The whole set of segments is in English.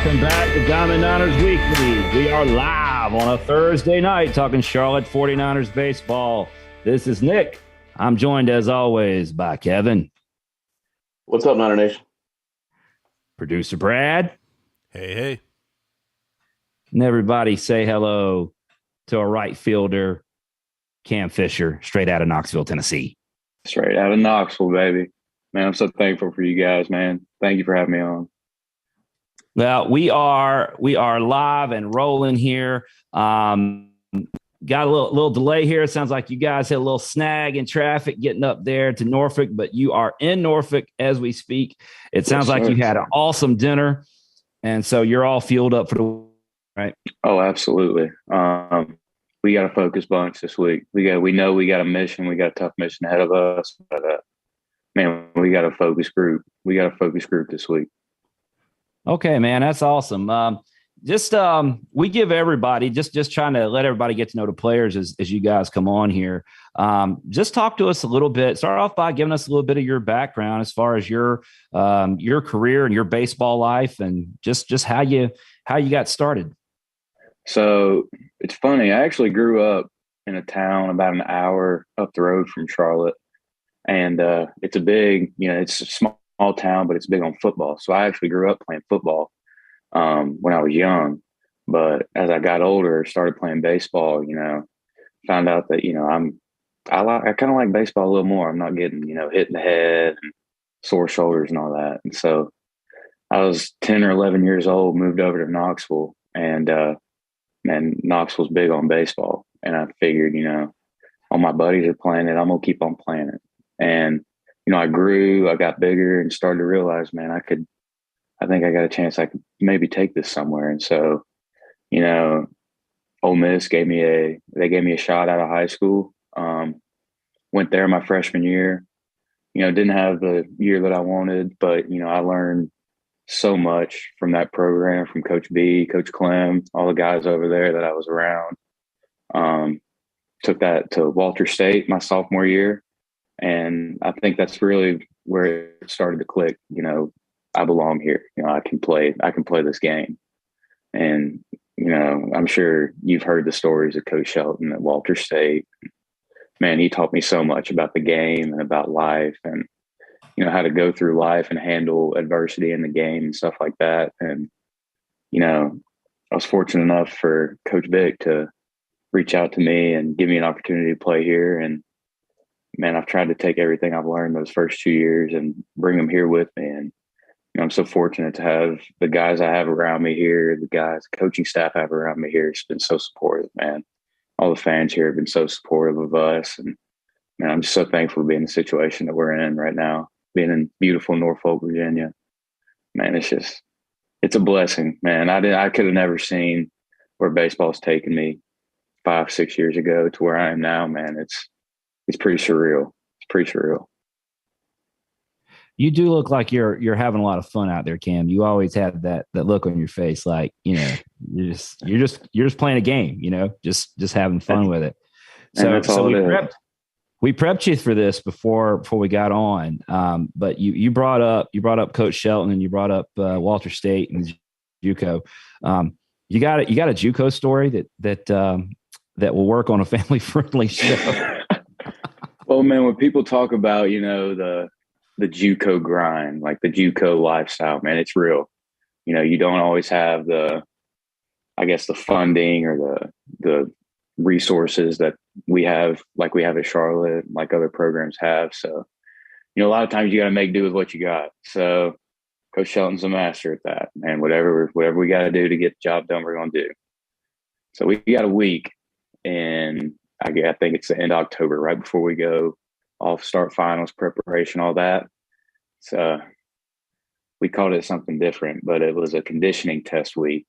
Welcome back to Diamond Niners Weekly. We are live on a Thursday night talking Charlotte 49ers baseball. This is Nick. I'm joined as always by Kevin. What's up, Niner Nation? Producer Brad. Hey. And everybody say hello to a right fielder, Cam Fisher, straight out of Knoxville, Tennessee. Straight out of Knoxville, baby. Man, I'm so thankful for you guys, man. Thank you for having me on. Well, we are live and rolling here. Got a little delay here. It sounds like you guys had a little snag in traffic getting up there to Norfolk, but you are in Norfolk as we speak. It sounds like you had an awesome dinner, and so you're all fueled up for the right. Oh, absolutely. We got a focus bunch this week. We know we got a mission. We got a tough mission ahead of us. But man, we got a focus group. We got a focus group this week. Okay, man, that's awesome. We give everybody just trying to let everybody get to know the players as you guys come on here. Just talk to us a little bit. Start off by giving us a little bit of your background as far as your career and your baseball life, and just how you got started. So it's funny. I actually grew up in a town about an hour up the road from Charlotte, and it's a big, it's a small town, but it's big on football. So I actually grew up playing football when I was young. But as I got older, started playing baseball, found out that, I kind of like baseball a little more. I'm not getting, hit in the head and sore shoulders and all that. And so I was 10 or 11 years old, moved over to Knoxville, and man, Knoxville's big on baseball. And I figured, all my buddies are playing it, I'm going to keep on playing it. And I grew, I got bigger and started to realize, man, I think I got a chance I could maybe take this somewhere. And so, Ole Miss gave me a shot out of high school. Went there my freshman year, didn't have the year that I wanted, but, I learned so much from that program, from Coach B, Coach Clem, all the guys over there that I was around. Took that to Walter State my sophomore year. And I think that's really where it started to click. I belong here. I can play this game. And, I'm sure you've heard the stories of Coach Shelton at Walter State. Man, he taught me so much about the game and about life and, how to go through life and handle adversity in the game and stuff like that. And, I was fortunate enough for Coach Vic to reach out to me and give me an opportunity to play here. And, man, I've tried to take everything I've learned those first 2 years and bring them here with me. And, I'm so fortunate to have the guys I have around me here, the coaching staff I have around me here. It's been so supportive, man. All the fans here have been so supportive of us. And, man, I'm just so thankful to be in the situation that we're in right now, being in beautiful Norfolk, Virginia. Man, it's a blessing, man. I could have never seen where baseball's taken me 5-6 years ago to where I am now, man. It's pretty surreal. It's pretty surreal. You do look like you're having a lot of fun out there, Cam. You always have that look on your face, like you're just playing a game, just having fun with it. So we prepped you for this before we got on, but you brought up Coach Shelton and you brought up Walter State and JUCO. You got a JUCO story that will work on a family friendly show. Well, man, when people talk about, the JUCO grind, like the JUCO lifestyle, man, it's real. You don't always have the funding or the resources that we have, like we have at Charlotte, like other programs have. So, a lot of times you got to make do with what you got. So Coach Shelton's a master at that, man. Whatever we got to do to get the job done, we're going to do. So we got a week, and I think it's the end of October, right before we go off, start finals preparation, all that. So we called it something different, but it was a conditioning test week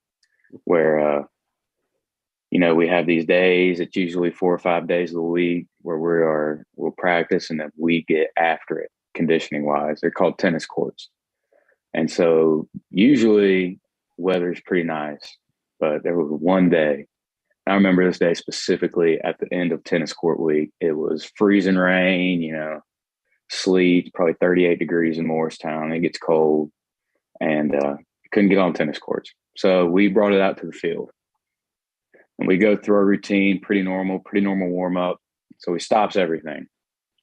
where, we have these days. It's usually 4 or 5 days of the week where we'll practice, and then we get after it conditioning wise. They're called tennis courts. And so usually weather's pretty nice, but there was one day. I remember this day specifically at the end of tennis court week. It was freezing rain, sleet, probably 38 degrees in Morristown. It gets cold, and couldn't get on tennis courts. So we brought it out to the field. And we go through our routine, pretty normal warm up. So he stops everything.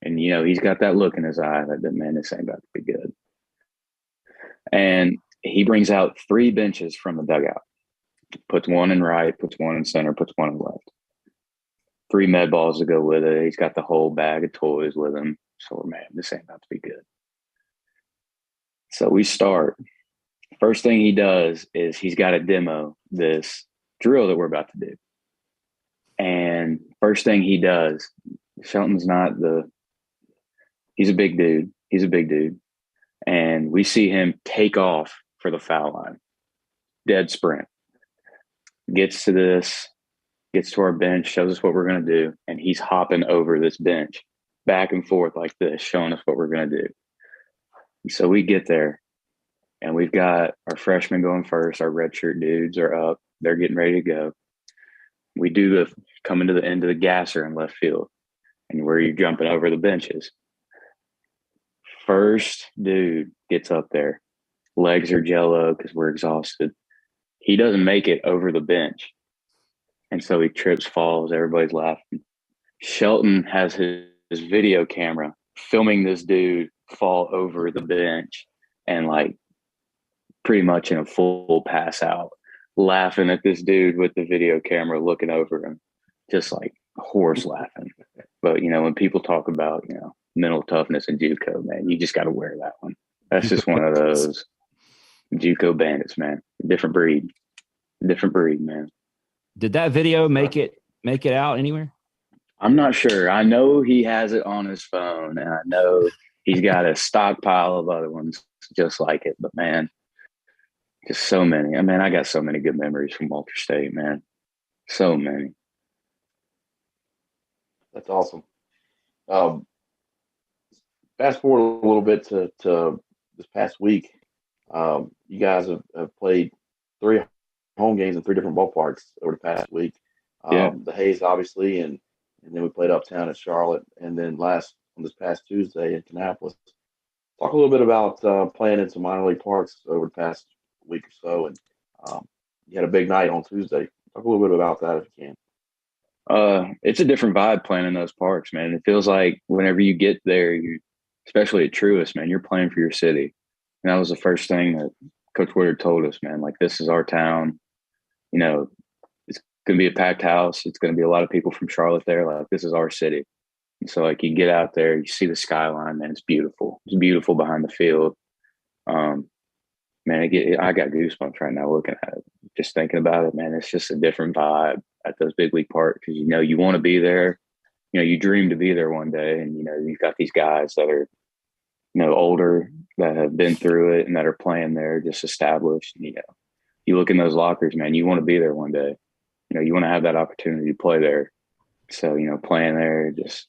And, he's got that look in his eye that, man, this ain't about to be good. And he brings out 3 benches from the dugout, puts one in right, puts one in center, puts one in left. 3 med balls to go with it. He's got the whole bag of toys with him. So, man, this ain't about to be good. So we start. First thing he does is he's got to demo this drill that we're about to do. And first thing he does, Shelton's he's a big dude. He's a big dude. And we see him take off for the foul line. Dead sprint. Gets to our bench, shows us what we're going to do. And he's hopping over this bench back and forth like this, showing us what we're going to do. And so we get there and we've got our freshmen going first. Our redshirt dudes are up. They're getting ready to go. We do coming to the end of the gasser in left field and where you're jumping over the benches. First dude gets up there. Legs are jello because we're exhausted. He doesn't make it over the bench. And so he trips, falls. Everybody's laughing. Shelton has his video camera filming this dude fall over the bench and pretty much in a full pass out, laughing at this dude with the video camera looking over him, just like horse laughing. But, when people talk about, mental toughness in JUCO, man, you just got to wear that one. That's just one of those JUCO bandits, man. Different breed, man. Did that video make it out anywhere? I'm not sure. I know he has it on his phone, and I know he's got a stockpile of other ones just like it. But, man, just so many. I mean, I got so many good memories from Walter State, man. So many. That's awesome. Fast forward a little bit to this past week. You guys have played 3 home games in 3 different ballparks over the past week. The Hayes, obviously, and then we played uptown at Charlotte, and then on this past Tuesday in Kannapolis. Talk a little bit about playing in some minor league parks over the past week or so, and you had a big night on Tuesday. Talk a little bit about that if you can. It's a different vibe playing in those parks, man. It feels like whenever you get there, especially at Truist, man, you're playing for your city. And that was the first thing that Coach Woodard told us, man, this is our town. It's going to be a packed house. It's going to be a lot of people from Charlotte there. This is our city. And so, you get out there, you see the skyline, man, it's beautiful. It's beautiful behind the field. Man, I got goosebumps right now looking at it. Just thinking about it, man, it's just a different vibe at those big league parks because, you want to be there. You dream to be there one day. And, you've got these guys that are, older that have been through it and that are playing there, just established. You look in those lockers, man, you want to be there one day. You want to have that opportunity to play there. So, playing there, just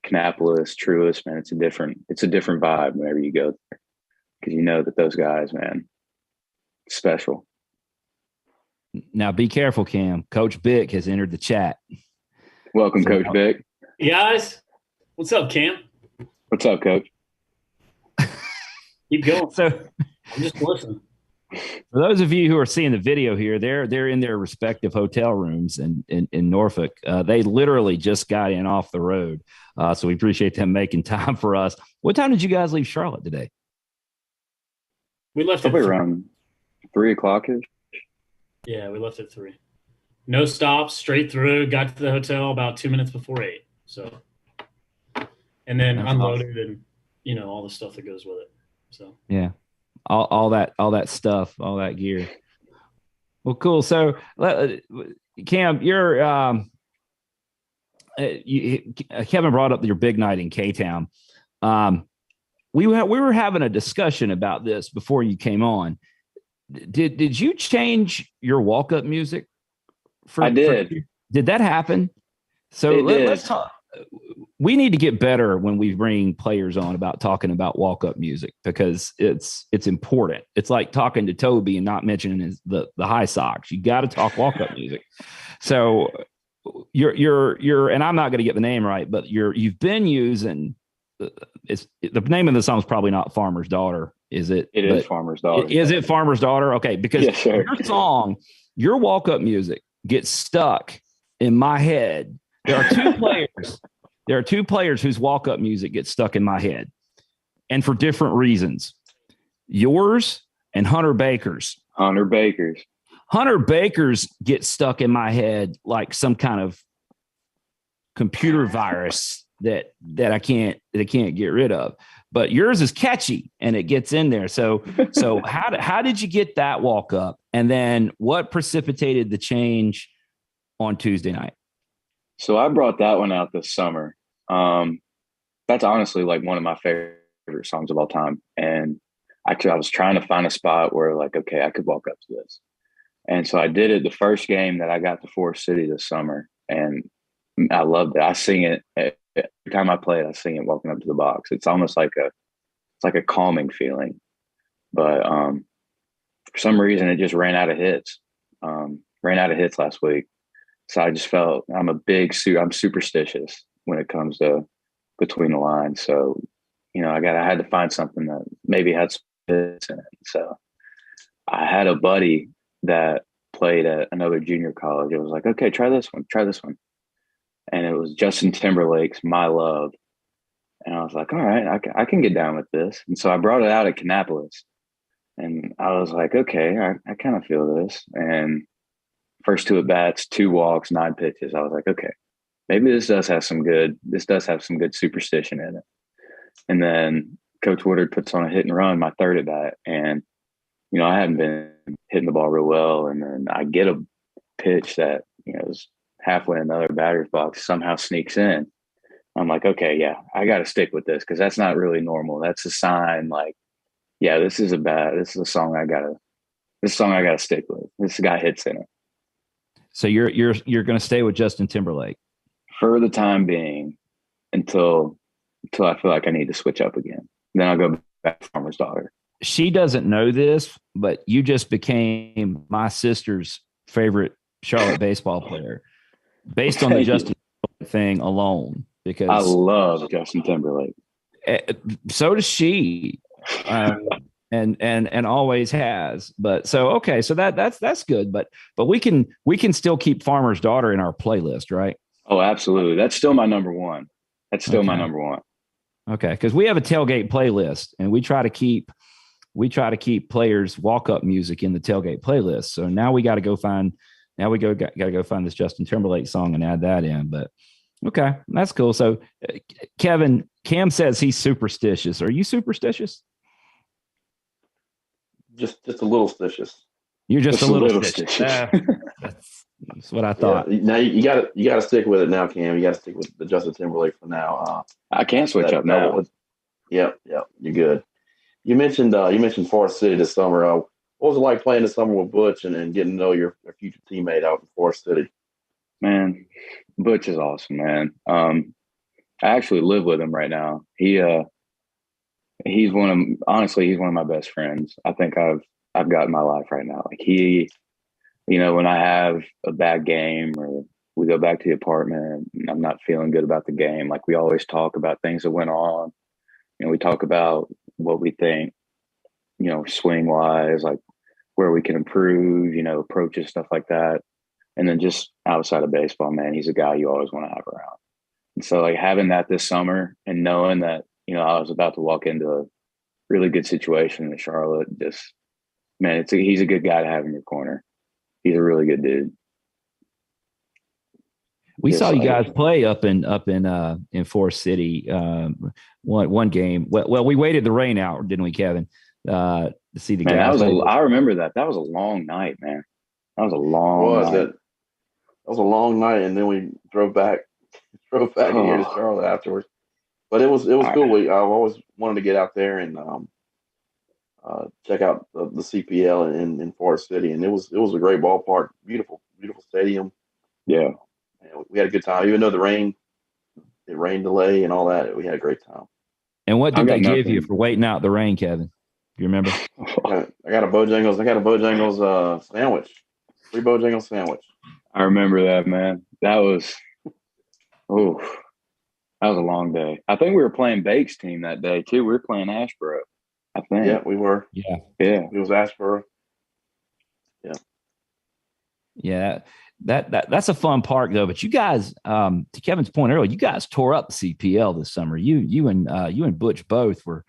Kannapolis, Truist, man, it's a different vibe whenever you go there because that those guys, man, special. Now be careful, Cam. Coach Bick has entered the chat. Welcome, Coach Bick. Hey guys, what's up, Cam? What's up, Coach? Keep going. So I'm just listening. For those of you who are seeing the video here, they're in their respective hotel rooms in Norfolk. They literally just got in off the road. So we appreciate them making time for us. What time did you guys leave Charlotte today? We left probably around 3 o'clock-ish. Yeah, we left at 3. No stops, straight through. Got to the hotel about 2 minutes before 8. So, and then That's unloaded awesome. And all the stuff that goes with it. So yeah, all that stuff, all that gear. Well, cool. So, Cam, Kevin brought up your big night in K-Town. We were having a discussion about this before you came on. Did you change your walk-up music? I did. Did that happen? So let's talk. We need to get better when we bring players on about talking about walk-up music because it's important. It's like talking to Toby and not mentioning the high socks. You got to talk walk-up music. So you're and I'm not going to get the name right, but you've been using the name of the song is probably not Farmer's Daughter Is it? It is Farmer's Daughter. Is it Farmer's Daughter? Okay, because Yes, sir. your song, your walk-up music gets stuck in my head. There are two players. There are two players whose walk-up music gets stuck in my head, and for different reasons. Yours and Hunter Baker's. Hunter Baker's. Hunter Baker's gets stuck in my head like some kind of computer virus that I can't get rid of. But yours is catchy and it gets in there. So how did you get that walk up? And then what precipitated the change on Tuesday night? So I brought that one out this summer. That's honestly like one of my favorite songs of all time. And actually I was trying to find a spot where like, okay, I could walk up to this. And so I did it the first game that I got to Forest City this summer. And I loved it. I sing it every time I play it. I sing it walking up to the box. It's almost like a calming feeling. But for some reason, it just ran out of hits. Ran out of hits last week. So I just felt I'm superstitious when it comes to Between the Lines. So, I had to find something that maybe had some hits in it. So I had a buddy that played at another junior college. It was like, okay, try this one. And it was Justin Timberlake's My Love. And I was like, all right, I can get down with this. And so I brought it out at Kannapolis. And I was like, okay, I kind of feel this. And first 2 at-bats, 2 walks, 9 pitches. I was like, okay, maybe this does have some good superstition in it. And then Coach Woodard puts on a hit and run my 3rd at-bat. And, I hadn't been hitting the ball real well. And then I get a pitch that, is halfway in the other batter's box, somehow sneaks in. I'm like, okay, yeah, I got to stick with this because that's not really normal. That's a sign like, yeah, this is a song I got to stick with. This guy hits in it. So you're going to stay with Justin Timberlake for the time being until I feel like I need to switch up again. Then I'll go back to Farmer's Daughter. She doesn't know this, but you just became my sister's favorite Charlotte baseball player based on the Justin Timberlake thing alone. Because I love Justin Timberlake. So does she, and always has. But so that's good. But we can still keep Farmer's Daughter in our playlist, right? Oh, absolutely. That's still my number one. My number one. Okay, because we have a tailgate playlist, and we try to keep players' walk-up music in the tailgate playlist. So now we got to go find this Justin Timberlake song and add that in. But okay, that's cool. So Cam says he's superstitious. Are you superstitious? Just a little stitious. You're just a little stitious. That's what I thought. Yeah. Now you got to stick with it now, Cam. You got to stick with the Justin Timberlake for now. I can't switch up now. Yep, you're good. You mentioned Forest City this summer. What was it like playing this summer with Butch and getting to know your future teammate out in Forest City? Man, Butch is awesome, man. I actually live with him right now. He's one of my best friends. I think I've got in my life right now. Like when I have a bad game or we go back to the apartment and I'm not feeling good about the game, like we always talk about things that went on. We talk about what we think, swing wise, like where we can improve, approaches, stuff like that. And then just outside of baseball, man, he's a guy you always want to have around. And so like having that this summer and knowing that, I was about to walk into a really good situation in Charlotte, just, man, he's a good guy to have in your corner. He's a really good dude. We saw you guys play up in Forest City one game. Well, we waited the rain out, didn't we, Kevin? To see the guys. I remember that. That was a long night, man. That was a long night. That was a long night, and then we drove back here to Charlotte afterwards. But it was cool. I always wanted to get out there and check out the CPL in Forest City, and it was a great ballpark, beautiful stadium. Yeah. We had a good time, even though the rain delay and all that. We had a great time. And what did they give you for waiting out the rain, Kevin? Do you remember? I got a Bojangles sandwich, free Bojangles sandwich. I remember that, man. That was a long day. I think we were playing Bake's team that day too. We were playing Ashboro. I think. Yeah, we were. Yeah. It was asked for. Yeah. That's a fun park though. But you guys, to Kevin's point earlier, you guys tore up the CPL this summer. You and Butch both were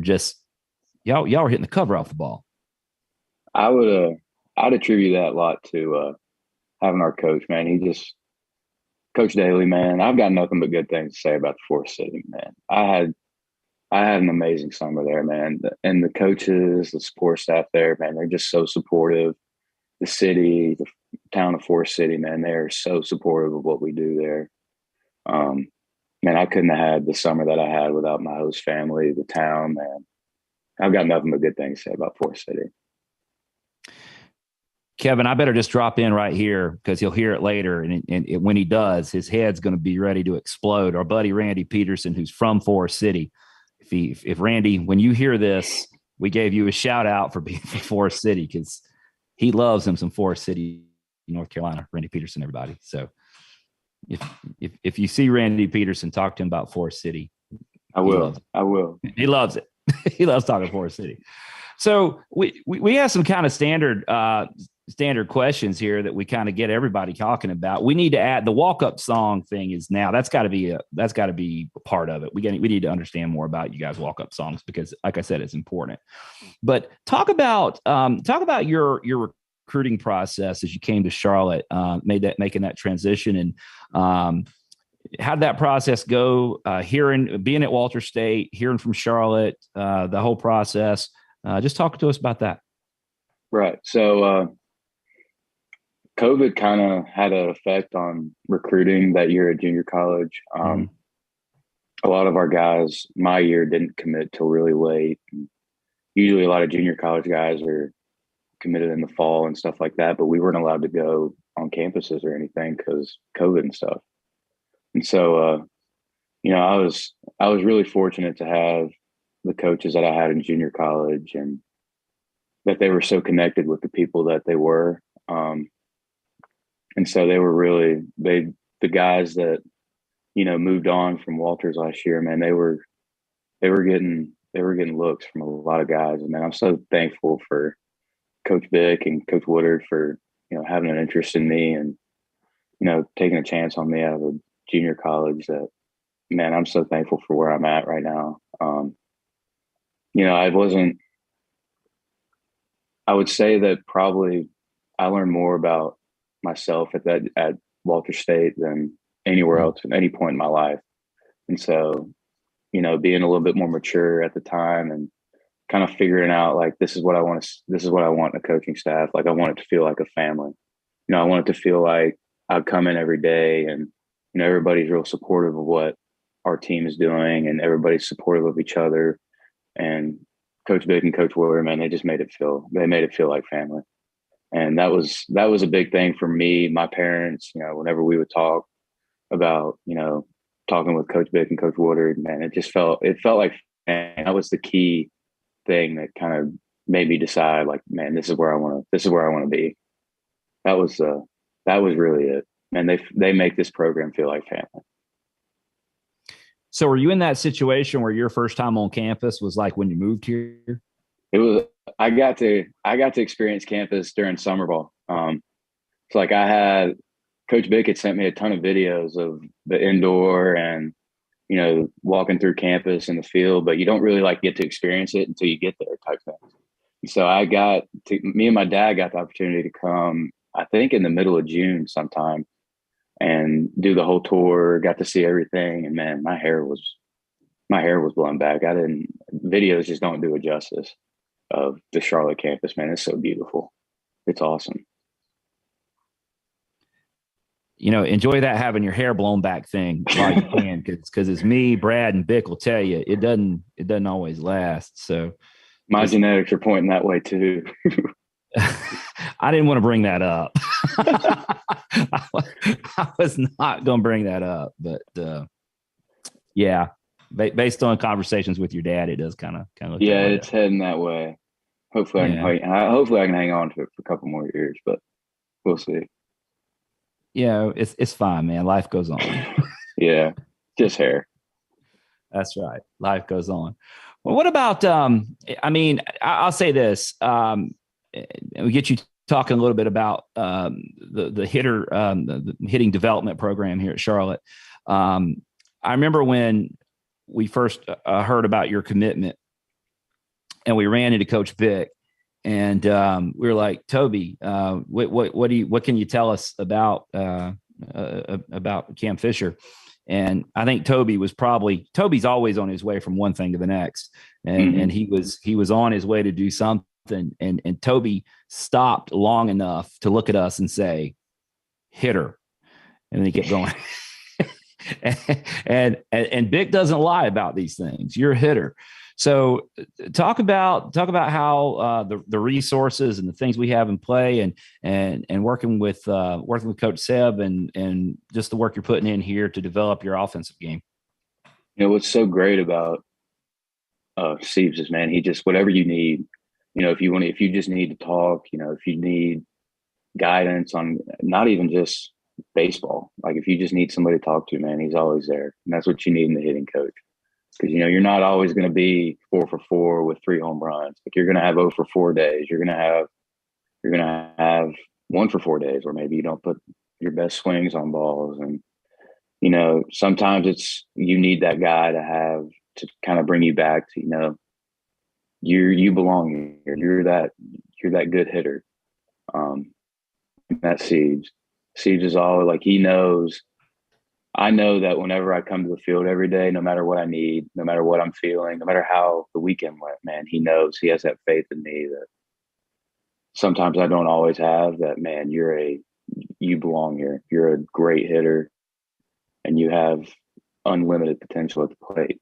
just y'all were hitting the cover off the ball. I'd attribute that a lot to having our coach, man. Coach Daly, man. I've got nothing but good things to say about the Forest City, man. I had an amazing summer there, man. And the coaches, the support staff there, man, they're just so supportive. The city, the town of Forest City, man, they're so supportive of what we do there. Man, I couldn't have had the summer that I had without my host family, the town, man. I've got nothing but good things to say about Forest City. Kevin, I better just drop in right here because he'll hear it later. And when he does, his head's going to be ready to explode. Our buddy Randy Peterson, who's from Forest City. If Randy, when you hear this, we gave you a shout out for being from Forest City because he loves him some Forest City, North Carolina. Randy Peterson, everybody. So if you see Randy Peterson, talk to him about Forest City. I will. He loves it. He loves talking Forest City. So we have some kind of standard questions here that we kind of get everybody talking about. We need to add the walk-up song thing is now that's got to be a part of it. We need to understand more about you guys' walk-up songs because, like I said, it's important. But talk about your recruiting process as you came to Charlotte, making that transition, and how did that process go? Being at Walter State, hearing from Charlotte, the whole process. Just talk to us about that. Right. So COVID kind of had an effect on recruiting that year at junior college. A lot of our guys my year didn't commit till really late. Usually a lot of junior college guys are committed in the fall and stuff like that, but we weren't allowed to go on campuses or anything because COVID and stuff. And so, I was really fortunate to have the coaches that I had in junior college and that they were so connected with the people that they were. And so they were really, the guys that, moved on from Walters last year, man, they were getting looks from a lot of guys. And man, I'm so thankful for Coach Vic and Coach Woodard for, having an interest in me and, taking a chance on me out of a junior college that, man, I'm so thankful for where I'm at right now. I would say that probably I learned more about myself at Walter State than anywhere else at any point in my life. And so, being a little bit more mature at the time and kind of figuring out like, this is what I want in a coaching staff. Like I want it to feel like a family. I want it to feel like I'd come in every day and, everybody's real supportive of what our team is doing and everybody's supportive of each other. And Coach Vic and Coach Warrior, man, they made it feel like family. And that was a big thing for me, my parents, whenever we would talk about, talking with Coach Vic and Coach Woodard, man, it felt like, man, that was the key thing that kind of made me decide like, man, this is where I want to be. That was really it. And they make this program feel like family. So were you in that situation where your first time on campus was like when you moved here? It was. I got to experience campus during summer ball. So like I had Coach Vic had sent me a ton of videos of the indoor and walking through campus in the field, but you don't really like get to experience it until you get there type thing. And so me and my dad got the opportunity to come, I think in the middle of June sometime, and do the whole tour, got to see everything. And man, my hair was blown back. Videos just don't do it justice of the Charlotte campus, man. It's so beautiful. It's awesome. Enjoy that having your hair blown back thing while you can, because it's me, Brad, and Bick will tell you it doesn't always last. So my genetics are pointing that way too. I didn't want to bring that up. I was not going to bring that up, but yeah, based on conversations with your dad, it does kind of look. Yeah, it's heading that way. Hopefully, I can hang on to it for a couple more years, but we'll see. Yeah, it's fine, man. Life goes on. Yeah, just hair. That's right. Life goes on. Well, what about, I'll say this, we get you talking a little bit about the hitter, the hitting development program here at Charlotte. I remember when we first heard about your commitment and we ran into Coach Vic, and we were like, Toby, what can you tell us about Cam Fisher? And I think Toby's always on his way from one thing to the next. And he was on his way to do something. And Toby stopped long enough to look at us and say, hitter. And then he kept going. and Vic doesn't lie about these things. You're a hitter. So talk about how the resources and the things we have in play and working with Coach Seb and just the work you're putting in here to develop your offensive game. You know, what's so great about Steve's is, man, he just, whatever you need, you know, if you just need to talk, you know, if you need guidance on not even just baseball, like if you just need somebody to talk to, man, he's always there. And that's what you need in the hitting coach. Because, you know, you're not always going to be 4 for 4 with 3 home runs. Like you're going to have 0 for 4 days. You're going to have 1 for 4 days, or maybe you don't put your best swings on balls. And, you know, sometimes you need that guy to kind of bring you back to, you know, you belong here. You're that good hitter. That's Siege. Siege is all like, he knows. I know that whenever I come to the field every day, no matter what I need, no matter what I'm feeling, no matter how the weekend went, man, he knows, he has that faith in me that sometimes I don't always have, that, man, you belong here. You're a great hitter and you have unlimited potential at the plate.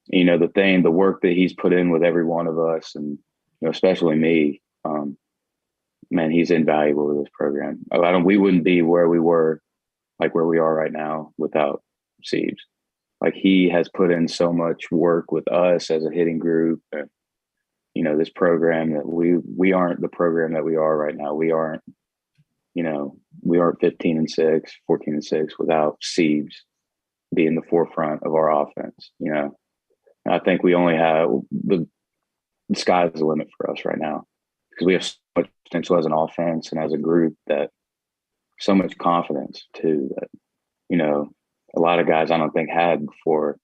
You know, the work that he's put in with every one of us, and, you know, especially me, man, he's invaluable to this program. We wouldn't be where we were, like where we are right now, without Siebes. Like he has put in so much work with us as a hitting group, and, you know, this program that we aren't the program that we are right now. We aren't 15-6, 14-6 without Siebes being the forefront of our offense. You know, and I think we only have the sky's the limit for us right now, because we have so much potential as an offense and as a group, that so much confidence too, that, you know, a lot of guys I don't think had before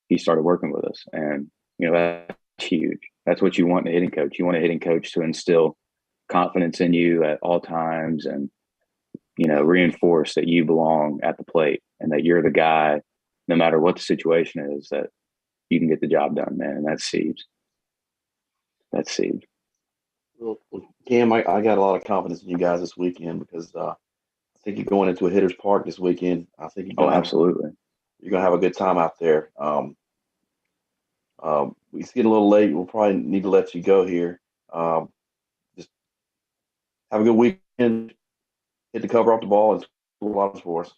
he started working with us. And, you know, that's huge. That's what you want in a hitting coach. You want a hitting coach to instill confidence in you at all times and, you know, reinforce that you belong at the plate and that you're the guy, no matter what the situation is, that you can get the job done, man. And that's Siebes. That's Siebes. Well, Cam, I got a lot of confidence in you guys this weekend, because I think you're going into a hitter's park this weekend. I think absolutely. You're going to have a good time out there. It's getting a little late. We'll probably need to let you go here. Just have a good weekend. Hit the cover off the ball and score a lot for us.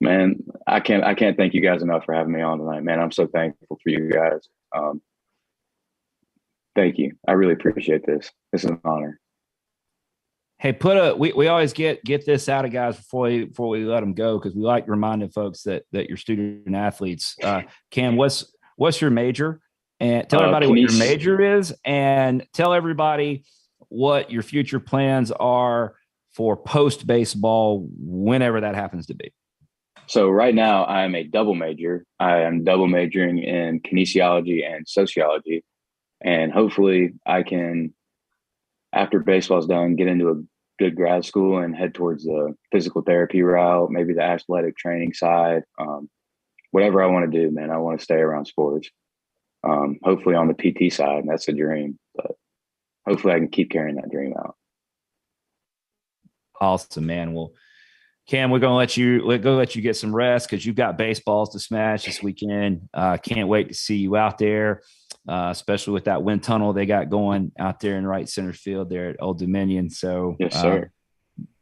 Man, I can't thank you guys enough for having me on tonight, man. I'm so thankful for you guys. Thank you. I really appreciate this. This is an honor. Hey, we always get this out of guys before we let them go, because we like reminding folks that you're student athletes. Cam, what's your major? And tell everybody what your major is, and tell everybody what your future plans are for post baseball, whenever that happens to be. So right now I am a double major. I am double majoring in kinesiology and sociology, and hopefully I can, after baseball's done, get into a good grad school and head towards the physical therapy route, maybe the athletic training side. Whatever I want to do, man, I want to stay around sports. Hopefully on the PT side, that's a dream, but hopefully I can keep carrying that dream out. Awesome, man. Well, Cam, we're going to let you get some rest, because you've got baseballs to smash this weekend. Can't wait to see you out there, especially with that wind tunnel they got going out there in right center field there at Old Dominion. So, yes, sir.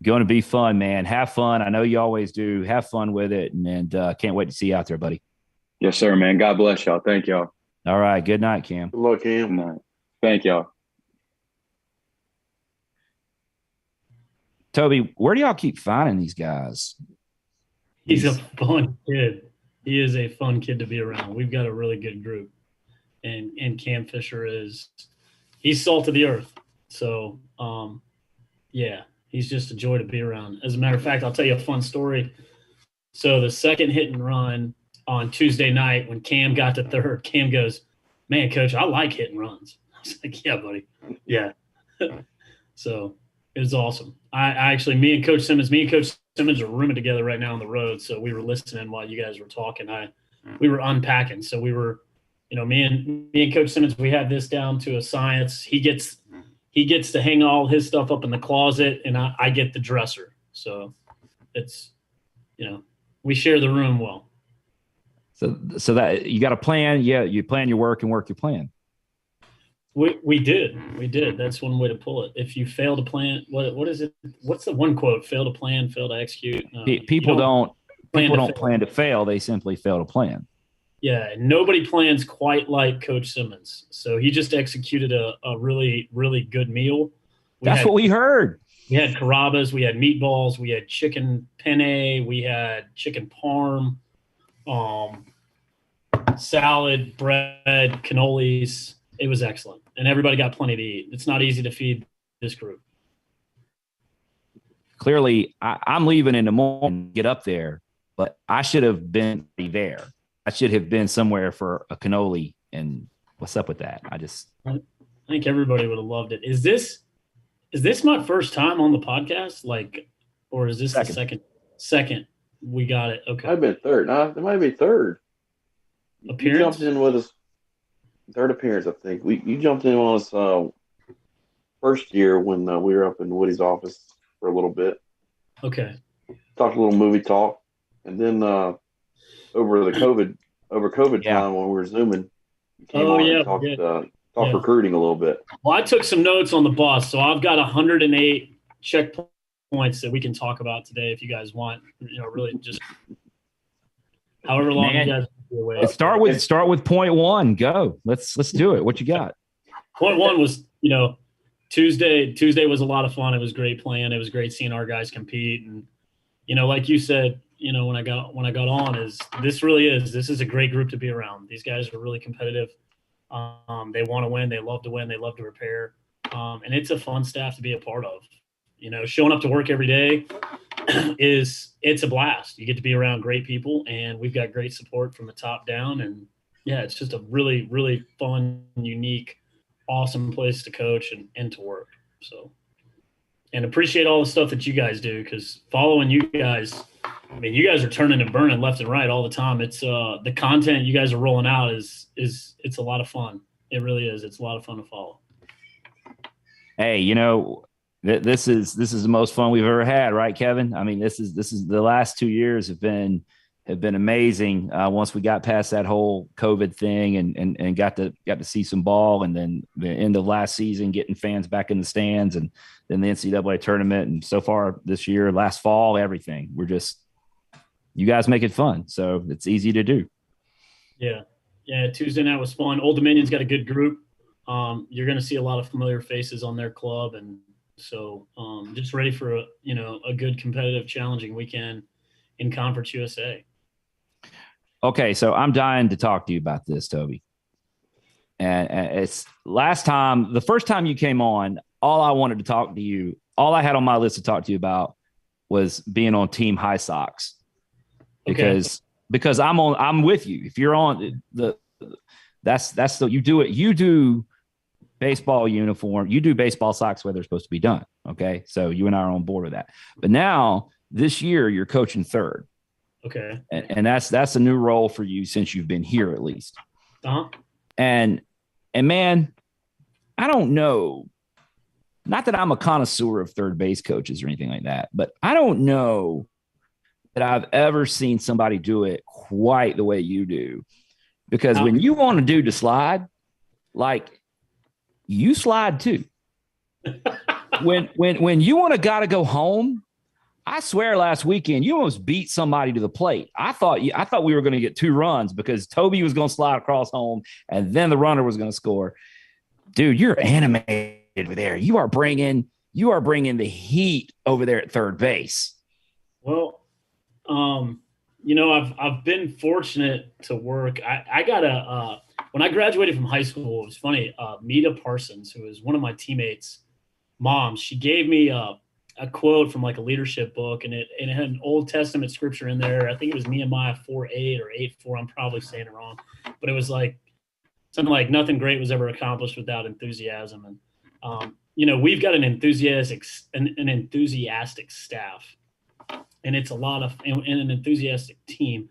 Going to be fun, man. Have fun. I know you always do. Have fun with it, and can't wait to see you out there, buddy. Yes, sir, man. God bless y'all. Thank y'all. All right. Good night, Cam. Good luck, Cam. Good night. Thank y'all. Toby, where do y'all keep finding these guys? He's a fun kid. He is a fun kid to be around. We've got a really good group, and Cam Fisher he's salt of the earth. So yeah, he's just a joy to be around. As a matter of fact, I'll tell you a fun story. So the second hit and run on Tuesday night, when Cam got to third, Cam goes, "Man, coach, I like hit and runs." I was like, "Yeah, buddy, yeah." So it was awesome. I actually, me and Coach Simmons are rooming together right now on the road. So we were listening while you guys were talking. We were unpacking. So we were, me and Coach Simmons, we had this down to a science. He gets to hang all his stuff up in the closet, and I get the dresser. So it's, we share the room well. So that you got a plan. Yeah, you plan your work and work your plan. We did. That's one way to pull it. If you fail to plan, what is it? What's the one quote? Fail to plan, fail to execute. People don't plan to fail. They simply fail to plan. Yeah, nobody plans quite like Coach Simmons. So he just executed a really, really good meal. That's what we heard. We had Carrabba's, we had meatballs, we had chicken penne, we had chicken parm, salad, bread, cannolis. It was excellent, and everybody got plenty to eat. It's not easy to feed this group. Clearly, I'm leaving in the morning, get up there, but I should have been there. I should have been somewhere for a cannoli. And what's up with that? I think everybody would have loved it. Is this my first time on the podcast? Or is this the second? Second, we got it. Okay. Might have been third. No, it might be third. Appearance? You jumped in with us. Third appearance, I think. You jumped in on us first year when we were up in Woody's office for a little bit. Okay. Talked a little movie talk, and then over COVID time when we were zooming, you came on and talked recruiting a little bit. Well, I took some notes on the bus, so I've got 108 checkpoints that we can talk about today if you guys want. Really just however long you guys. Start with point one. Go. Let's do it. What you got? Point one was, Tuesday. Tuesday was a lot of fun. It was great playing. It was great seeing our guys compete. And, like you said, when I got on this is a great group to be around. These guys are really competitive. They want to win. They love to win. They love to repair. And it's a fun staff to be a part of. Showing up to work every day it's a blast. You get to be around great people, and we've got great support from the top down. And yeah, it's just a really, really fun, unique, awesome place to coach and to work. So, and appreciate all the stuff that you guys do, because following you guys, you guys are turning and burning left and right all the time. It's the content you guys are rolling out is it's a lot of fun. It really is. It's a lot of fun to follow. Hey, this is the most fun we've ever had, right, Kevin? This is the last 2 years have been amazing. Once we got past that whole COVID thing and got to see some ball, and then the end of last season, getting fans back in the stands, and then the NCAA tournament, and so far this year, last fall, everything. You guys make it fun, so it's easy to do. Yeah. Tuesday night was fun. Old Dominion's got a good group. You're going to see a lot of familiar faces on their club, and so just ready for a good competitive, challenging weekend in Conference USA. Okay, so I'm dying to talk to you about this, Toby. And it's the first time you came on, all I wanted to talk to you, all I had on my list to talk to you about was being on Team High Sox. Because I'm with you. If you're on you do baseball uniform, you do baseball socks where they're supposed to be done. Okay. So you and I are on board with that. But now this year you're coaching third. Okay. And that's a new role for you since you've been here, at least. Uh-huh. And man, I don't know. Not that I'm a connoisseur of third base coaches or anything like that, but I don't know that I've ever seen somebody do it quite the way you do. Because when you want to do the slide, you slide too. when you want to gotta go home, I swear last weekend you almost beat somebody to the plate. I thought we were going to get 2 runs because Toby was going to slide across home and then the runner was going to score. Dude, you're animated there. You are bringing the heat over there at third base. Well, I've been fortunate to work. I got when I graduated from high school, it was funny. Mita Parsons, who was one of my teammates' moms, she gave me a quote from like a leadership book, and it had an Old Testament scripture in there. I think it was Nehemiah 4:8 or 8:4. I'm probably saying it wrong, but it was like something like nothing great was ever accomplished without enthusiasm. And we've got an enthusiastic staff, and it's a lot of and an enthusiastic team.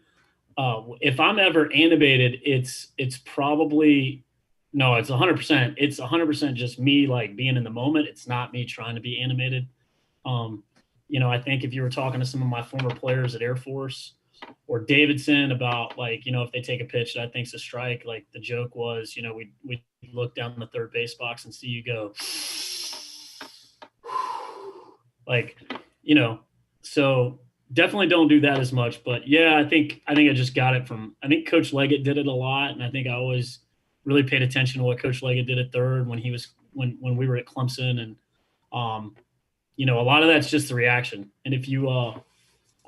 If I'm ever animated, it's probably no, it's 100%. It's 100% just me like being in the moment. It's not me trying to be animated. I think if you were talking to some of my former players at Air Force or Davidson about like, if they take a pitch that I think's a strike, like the joke was, we look down the third base box and see you go like, so definitely don't do that as much. But yeah, I think I just got it from, I think Coach Leggett did it a lot. And I think I always really paid attention to what Coach Leggett did at third when he was, when we were at Clemson. And, a lot of that's just the reaction. And if you,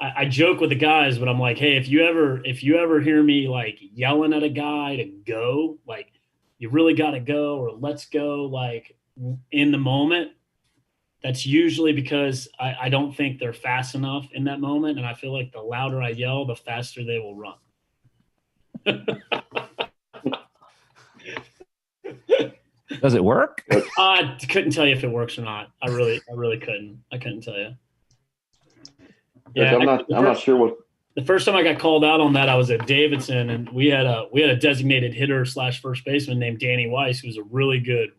I joke with the guys, but I'm like, hey, if you ever hear me like yelling at a guy to go, like you really got to go, or let's go, like in the moment, that's usually because I don't think they're fast enough in that moment. And I feel like the louder I yell, the faster they will run. Does it work? I couldn't tell you if it works or not. I really couldn't. I couldn't tell you. Yeah, I'm not sure what. The first time I got called out on that, I was at Davidson, and we had a designated hitter / first baseman named Danny Weiss, who was a really good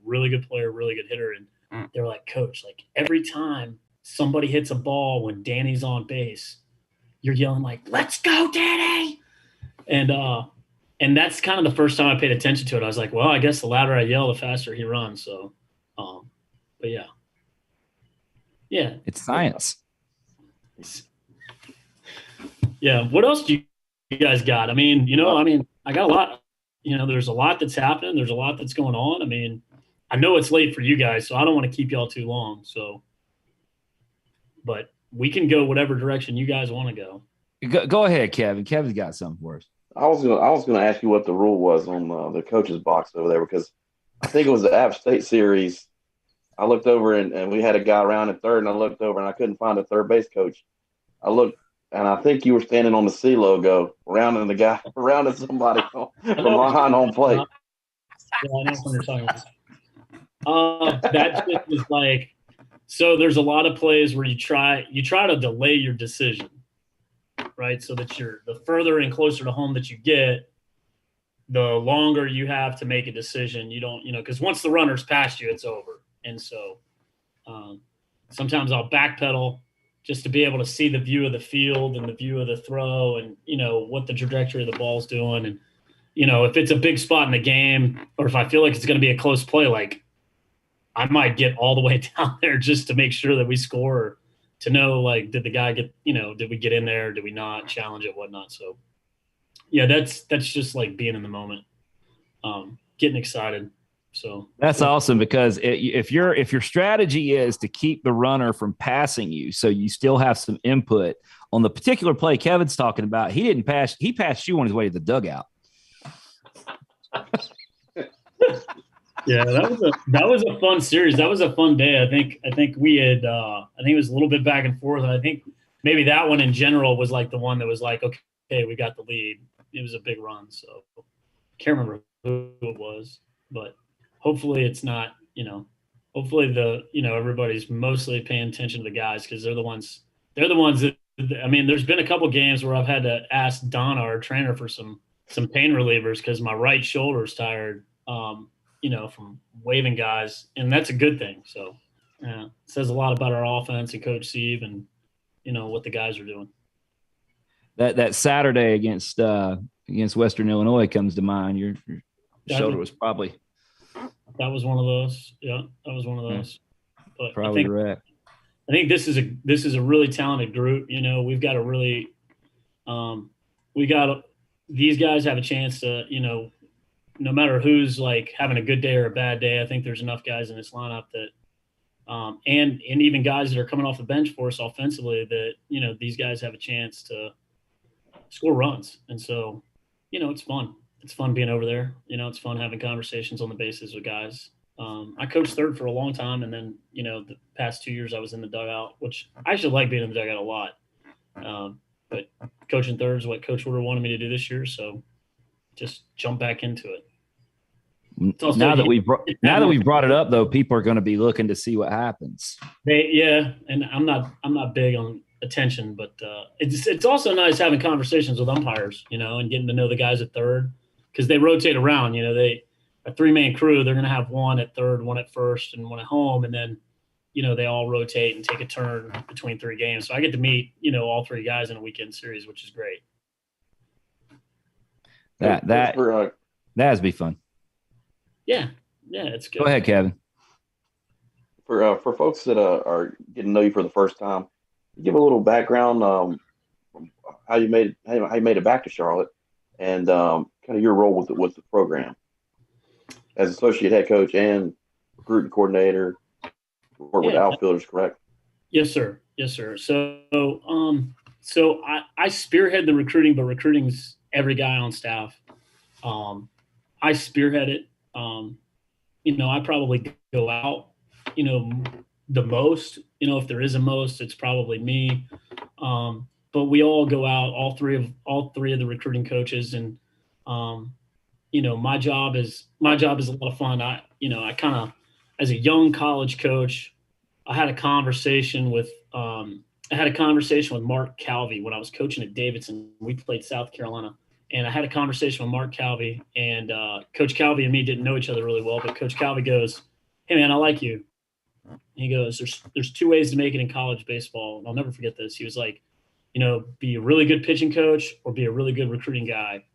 player, really good hitter. And they were like, Coach, like every time somebody hits a ball when Danny's on base, you're yelling like, "Let's go, Danny!" And that's kind of the first time I paid attention to it. I was like, well, I guess the louder I yell, the faster he runs. So, but yeah. It's science. Yeah. What else do you guys got? I mean, I got a lot, there's a lot that's happening. There's a lot that's going on. I mean, I know it's late for you guys, so I don't want to keep y'all too long. So, but we can go whatever direction you guys want to go. Go ahead, Kevin. Kevin's got something for us. I was gonna ask you what the rule was on the coach's box over there, because I think it was the App State series. I looked over and we had a guy around at third, and I looked over and I couldn't find a third base coach. I looked and I think you were standing on the C logo, rounding somebody from behind home plate. Yeah, I know what you're talking about. That just is like, so there's a lot of plays where you try to delay your decision, right? So that the further and closer to home that you get, the longer you have to make a decision. You don't, because once the runner's past you, it's over. And so sometimes I'll backpedal just to be able to see the view of the field and the view of the throw and, what the trajectory of the ball's doing. And, if it's a big spot in the game, or if I feel like it's going to be a close play, like I might get all the way down there just to make sure that we score, or to know, like, did the guy get, did we get in there? Did we not challenge it, whatnot? So yeah, that's just like being in the moment, getting excited. So that's awesome, because if your strategy is to keep the runner from passing you, so you still have some input on the particular play Kevin's talking about, he passed you on his way to the dugout. Yeah, that was a fun series. That was a fun day. I think we had I think it was a little bit back and forth. I think maybe that one in general was like the one that was like, okay, we got the lead. It was a big run, so can't remember who it was, but hopefully it's not, hopefully everybody's mostly paying attention to the guys, because they're the ones that, I mean, there's been a couple games where I've had to ask Donna, our trainer, for some pain relievers because my right shoulder is tired, from waving guys, and that's a good thing. So yeah, it says a lot about our offense and Coach Steve and, what the guys are doing. That Saturday against Western Illinois comes to mind. Your shoulder was probably. That was one of those. Yeah, that was one of those. But probably correct. I think this is a really talented group. We've got a really, these guys have a chance to, no matter who's like having a good day or a bad day, I think there's enough guys in this lineup that, and even guys that are coming off the bench for us offensively that, these guys have a chance to, score runs. And so, it's fun. It's fun being over there. It's fun having conversations on the bases with guys. I coached third for a long time, and then the past 2 years I was in the dugout, which I actually like being in the dugout a lot. But coaching third is what Coach Woodward wanted me to do this year, so just jump back into it. Now that we've brought it up, though, people are going to be looking to see what happens. And I'm not big on attention, but it's also nice having conversations with umpires, and getting to know the guys at third, because they rotate around. They a 3-man crew. They're going to have one at third, one at first, and one at home, and then they all rotate and take a turn between 3 games. So I get to meet all 3 guys in a weekend series, which is great. That has to be fun. Yeah, it's good. Go ahead, Kevin. For folks that are getting to know you for the first time, give a little background how you made it back to Charlotte, and kind of your role with the program as associate head coach and recruiting coordinator. Work with outfielders, correct? Yes, sir. So I spearhead the recruiting, but recruiting's every guy on staff. I spearhead it. I probably go out, the most, if there is a most, it's probably me. But we all go out, all three of the recruiting coaches. And, my job is a lot of fun. I kind of, as a young college coach, I had a conversation with Mark Calvey when I was coaching at Davidson. We played South Carolina. And I had a conversation with Mark Calvey, and Coach Calvey and me didn't know each other really well, but Coach Calvey goes, "Hey man, I like you." He goes, "There's 2 ways to make it in college baseball." And I'll never forget this. He was like, be a really good pitching coach or be a really good recruiting guy.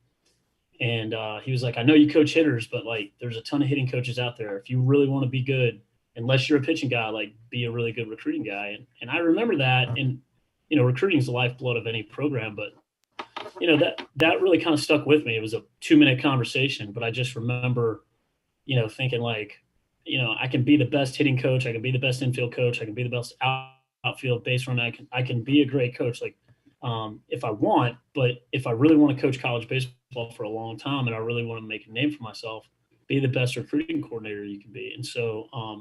And he was like, "I know you coach hitters, but like there's a ton of hitting coaches out there. If you really want to be good, unless you're a pitching guy, like be a really good recruiting guy." And I remember that. And recruiting is the lifeblood of any program, but that really kind of stuck with me. It was a 2-minute conversation, but I just remember, thinking like, I can be the best hitting coach. I can be the best infield coach. I can be the best outfield base runner. I can be a great coach. Like, if I want, but if I really want to coach college baseball for a long time and I really want to make a name for myself, be the best recruiting coordinator you can be. And so, I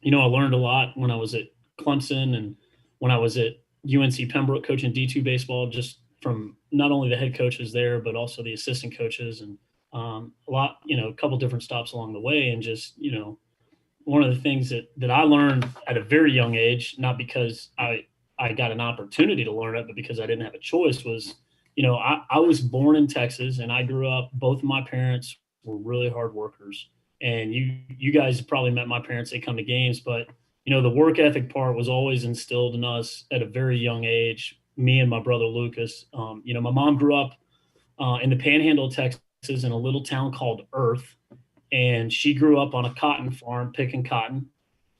learned a lot when I was at Clemson and when I was at UNC Pembroke coaching D2 baseball, just from not only the head coaches there, but also the assistant coaches, and a couple different stops along the way. And just, one of the things that I learned at a very young age, not because I got an opportunity to learn it, but because I didn't have a choice, was, I was born in Texas and I grew up, both of my parents were really hard workers. And you guys probably met my parents, they come to games, but, the work ethic part was always instilled in us at a very young age. Me and my brother Lucas. My mom grew up in the Panhandle of Texas in a little town called Earth, and she grew up on a cotton farm picking cotton.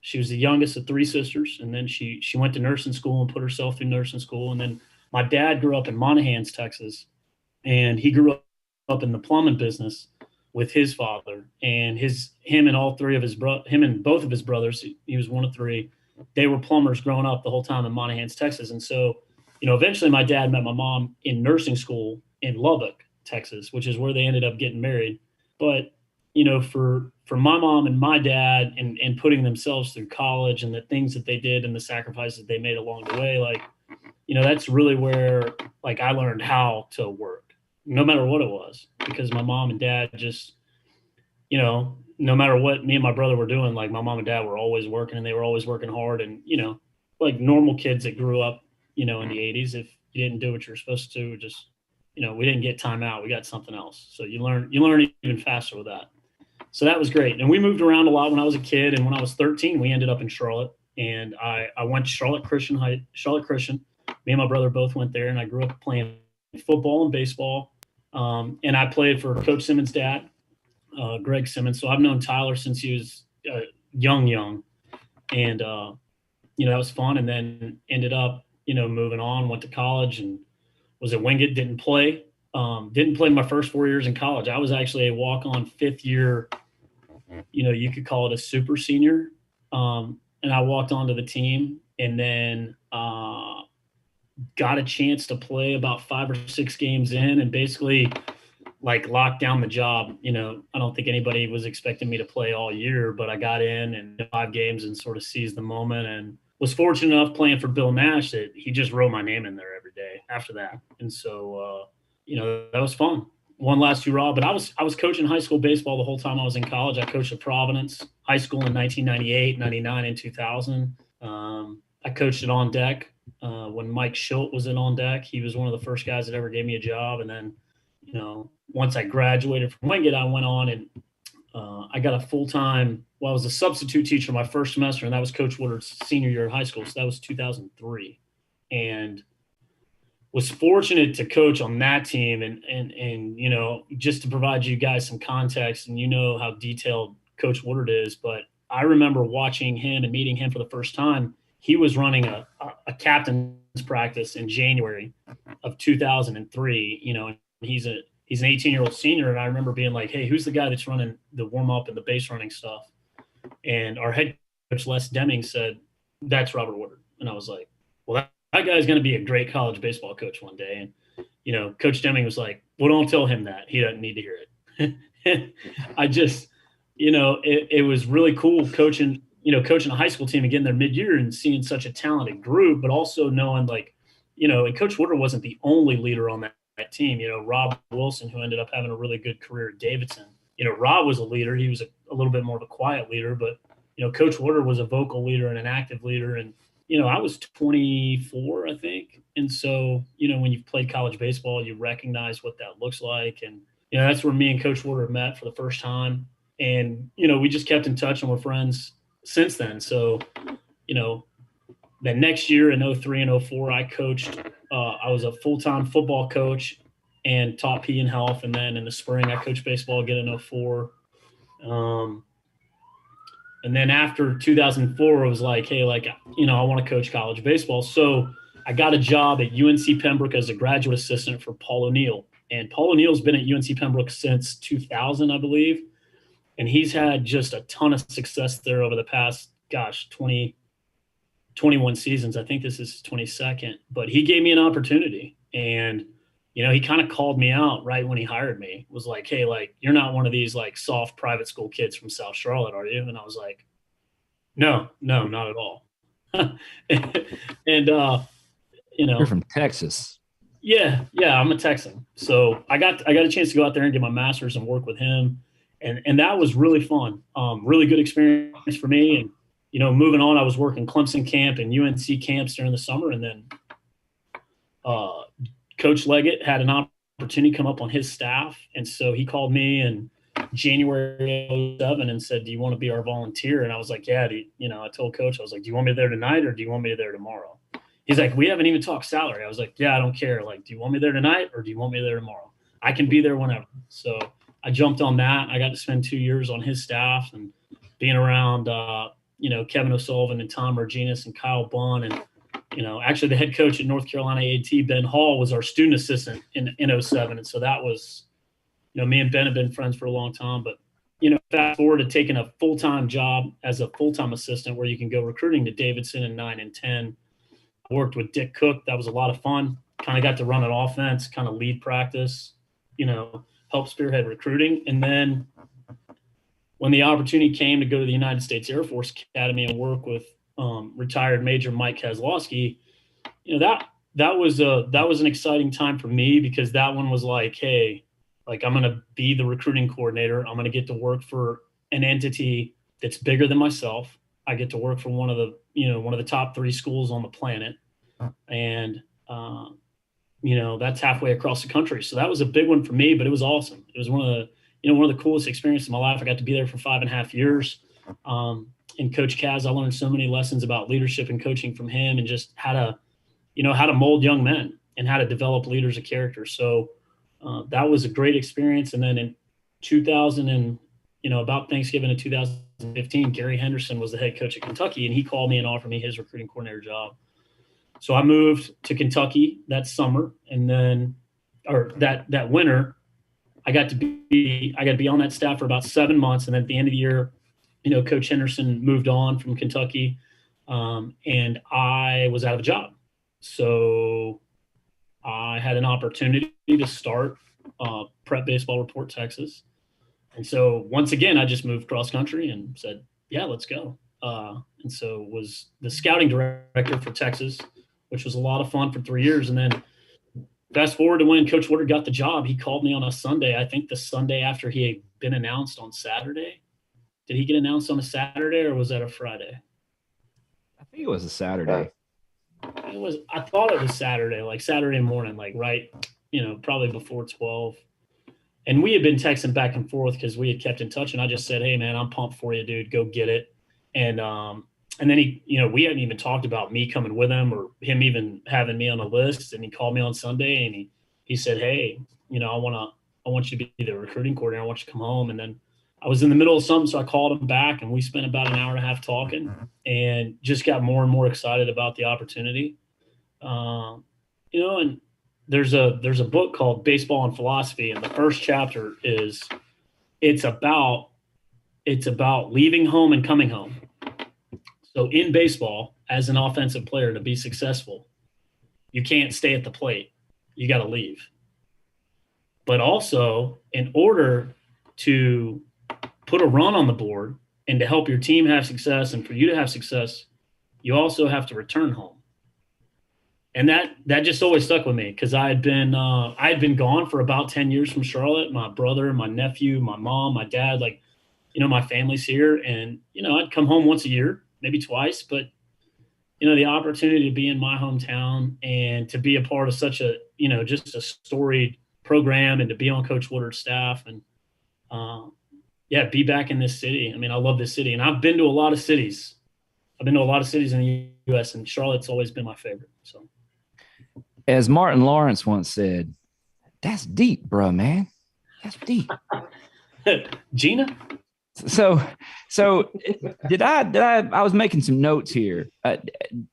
She was the youngest of 3 sisters, and then she went to nursing school and put herself through nursing school. And then my dad grew up in Monahans, Texas, and he grew up in the plumbing business with his father. And him and both of his brothers, he was one of 3. They were plumbers growing up the whole time in Monahans, Texas, and so. Eventually my dad met my mom in nursing school in Lubbock, Texas, which is where they ended up getting married. But, for my mom and my dad and putting themselves through college and the things that they did and the sacrifices they made along the way, like, that's really where, like, I learned how to work, no matter what it was, because my mom and dad just, no matter what me and my brother were doing, like my mom and dad were always working and they were always working hard. And, like normal kids that grew up, in the 80s, if you didn't do what you're supposed to, just, we didn't get time out. We got something else. So you learn even faster with that. So that was great. And we moved around a lot when I was a kid. And when I was 13, we ended up in Charlotte, and I went to Charlotte Christian. Me and my brother both went there, and I grew up playing football and baseball. And I played for Coach Simmons' dad, Greg Simmons. So I've known Tyler since he was young. And, that was fun. And then ended up, moving on, went to college and was at Wingate, didn't play my first 4 years in college. I was actually a walk-on 5th year, you could call it a super senior. And I walked onto the team, and then got a chance to play about 5 or 6 games in and basically like locked down the job. You know, I don't think anybody was expecting me to play all year, but I got in and 5 games and sort of seized the moment, and was fortunate enough playing for Bill Nash that he just wrote my name in there every day after that. And so, you know, that was fun. One last hurrah, but I was coaching high school baseball the whole time I was in college. I coached at Providence High School in 1998, 99, and 2000. I coached it On Deck when Mike Schilt was in On Deck. He was one of the first guys that ever gave me a job. And then, you know, once I graduated from Wingate, I went on and I got a full-time, well, I was a substitute teacher my first semester, and that was Coach Woodard's senior year of high school. So that was 2003. And was fortunate to coach on that team. And, you know, just to provide you guys some context, and you know how detailed Coach Woodard is, but I remember watching him and meeting him for the first time. He was running a captain's practice in January of 2003, you know, and he's an 18-year-old senior. And I remember being like, hey, who's the guy that's running the warm up and the base running stuff? And our head coach, Les Deming, said, that's Robert Woodard. And I was like, well, that guy's going to be a great college baseball coach one day. And, you know, Coach Deming was like, well, don't tell him that. He doesn't need to hear it. I just, you know, it was really cool coaching a high school team again, their mid-year, and seeing such a talented group, but also knowing, like, you know, and Coach Woodard wasn't the only leader on that team. You know, Rob Wilson, who ended up having a really good career at Davidson. You know, Rob was a leader. He was a little bit more of a quiet leader, but, you know, Coach Woodard was a vocal leader and an active leader. And, you know, I was 24, I think. And so, you know, when you've played college baseball, you recognize what that looks like. And, you know, that's where me and Coach Woodard met for the first time. And, you know, we just kept in touch and we're friends since then. So, you know, the next year in 03 and 04, I coached, I was a full-time football coach and taught PE and health. And then in the spring, I coached baseball again in 04. And then after 2004, it was like, hey, like, you know, I want to coach college baseball. So I got a job at UNC Pembroke as a graduate assistant for Paul O'Neill. And Paul O'Neill's been at UNC Pembroke since 2000, I believe. And he's had just a ton of success there over the past, 21 seasons. I think this is his 22nd. But he gave me an opportunity. And, you know, he kind of called me out right when he hired me. Was like, hey, like, you're not one of these, like, soft private school kids from South Charlotte, are you? And I was like, no, not at all. and, you know. You're from Texas. Yeah, I'm a Texan. So I got a chance to go out there and get my master's and work with him. And that was really fun. Really good experience for me. And, you know, moving on, I was working Clemson camp and UNC camps during the summer. And then Coach Leggett had an opportunity come up on his staff. And so he called me in January of 2007 and said, do you want to be our volunteer? And I was like, yeah. You know, I told Coach, I was like, do you want me there tonight or do you want me there tomorrow? He's like, we haven't even talked salary. I was like, yeah, I don't care. Like, do you want me there tonight or do you want me there tomorrow? I can be there whenever. So I jumped on that. I got to spend 2 years on his staff and being around, you know, Kevin O'Sullivan and Tom Marginis and Kyle Bunn. And, you know, actually the head coach at North Carolina A&T, Ben Hall, was our student assistant in 07. And so that was, you know, me and Ben have been friends for a long time. But, you know, fast forward to taking a full-time job as a full-time assistant where you can go recruiting to Davidson in 9 and 10. I worked with Dick Cook. That was a lot of fun. Kind of got to run an offense, kind of lead practice, you know, help spearhead recruiting. And then when the opportunity came to go to the United States Air Force Academy and work with retired Major Mike Kozlowski, you know, that was an exciting time for me because that one was like, hey, like, I'm going to be the recruiting coordinator. I'm going to get to work for an entity that's bigger than myself. I get to work for one of the top 3 schools on the planet. And, you know, that's halfway across the country. So that was a big one for me, but it was awesome. It was one of the coolest experiences of my life. I got to be there for 5.5 years. And Coach Kaz, I learned so many lessons about leadership and coaching from him and just how to mold young men and how to develop leaders of character. So that was a great experience. And then in 2000 and, you know, about Thanksgiving in 2015, Gary Henderson was the head coach at Kentucky, and he called me and offered me his recruiting coordinator job. So I moved to Kentucky that summer, and then, or that winter, I got to be on that staff for about 7 months. And then at the end of the year, you know, Coach Henderson moved on from Kentucky, and I was out of a job. So I had an opportunity to start Prep Baseball Report Texas. And so once again, I just moved cross country and said, yeah, let's go. And so was the scouting director for Texas, which was a lot of fun for 3 years. And then fast forward to when Coach Woodard got the job, he called me on a Sunday. I think the Sunday after he had been announced on Saturday. Did he get announced on a Saturday or was that a Friday? I think it was a Saturday. I thought it was Saturday, like Saturday morning, like right, probably before 12. And we had been texting back and forth because we had kept in touch. And I just said, hey, man, I'm pumped for you, dude. Go get it. And then he, we hadn't even talked about me coming with him or him even having me on a list. And he called me on Sunday and he said, hey, I want you to be the recruiting coordinator. I want you to come home. And then I was in the middle of something, so I called him back and we spent about an hour and a half talking and just got more and more excited about the opportunity. And there's a book called Baseball and Philosophy, and the first chapter is it's about leaving home and coming home. So in baseball, as an offensive player, to be successful, you can't stay at the plate. You got to leave. But also, in order to put a run on the board and to help your team have success and for you to have success, you also have to return home. And that just always stuck with me because I had been gone for about 10 years from Charlotte. My brother, my nephew, my mom, my dad, my family's here. And, I'd come home once a year, maybe twice. But, the opportunity to be in my hometown and to be a part of such a, just a storied program and to be on Coach Woodard's staff and, be back in this city. I mean, I love this city. And I've been to a lot of cities. I've been to a lot of cities in the U.S. and Charlotte's always been my favorite. So. As Martin Lawrence once said, that's deep, bro, man. That's deep. Gina? So did I was making some notes here.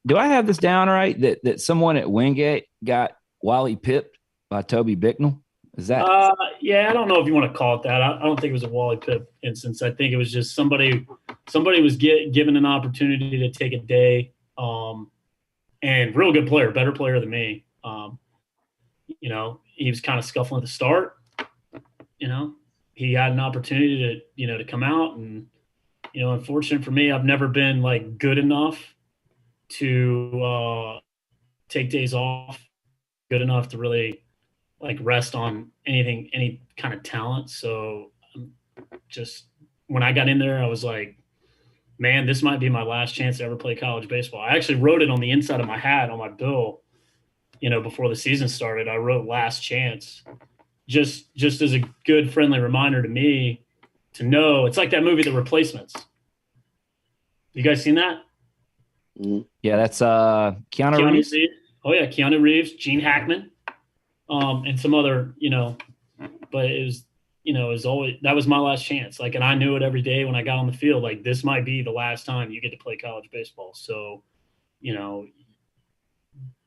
Do I have this down right? That someone at Wingate got Wally pipped by Toby Bicknell? Is that? Yeah, I don't know if you want to call it that. I don't think it was a Wally Pipp instance. I think it was just somebody was given an opportunity to take a day, and real good player, better player than me. He was kind of scuffling at the start. He had an opportunity to come out, and unfortunate for me, I've never been good enough to take days off, good enough to really rest on any kind of talent. So just when I got in there, I was like, man, this might be my last chance to ever play college baseball. I actually wrote it on the inside of my hat on my bill, before the season started. I wrote last chance just as a good friendly reminder to me to know. It's like that movie, The Replacements. You guys seen that? Mm-hmm. Yeah, that's Keanu Reeves. Oh yeah, Keanu Reeves, Gene Hackman. And some other, but it was always, that was my last chance. And I knew it every day when I got on the field, this might be the last time you get to play college baseball. So,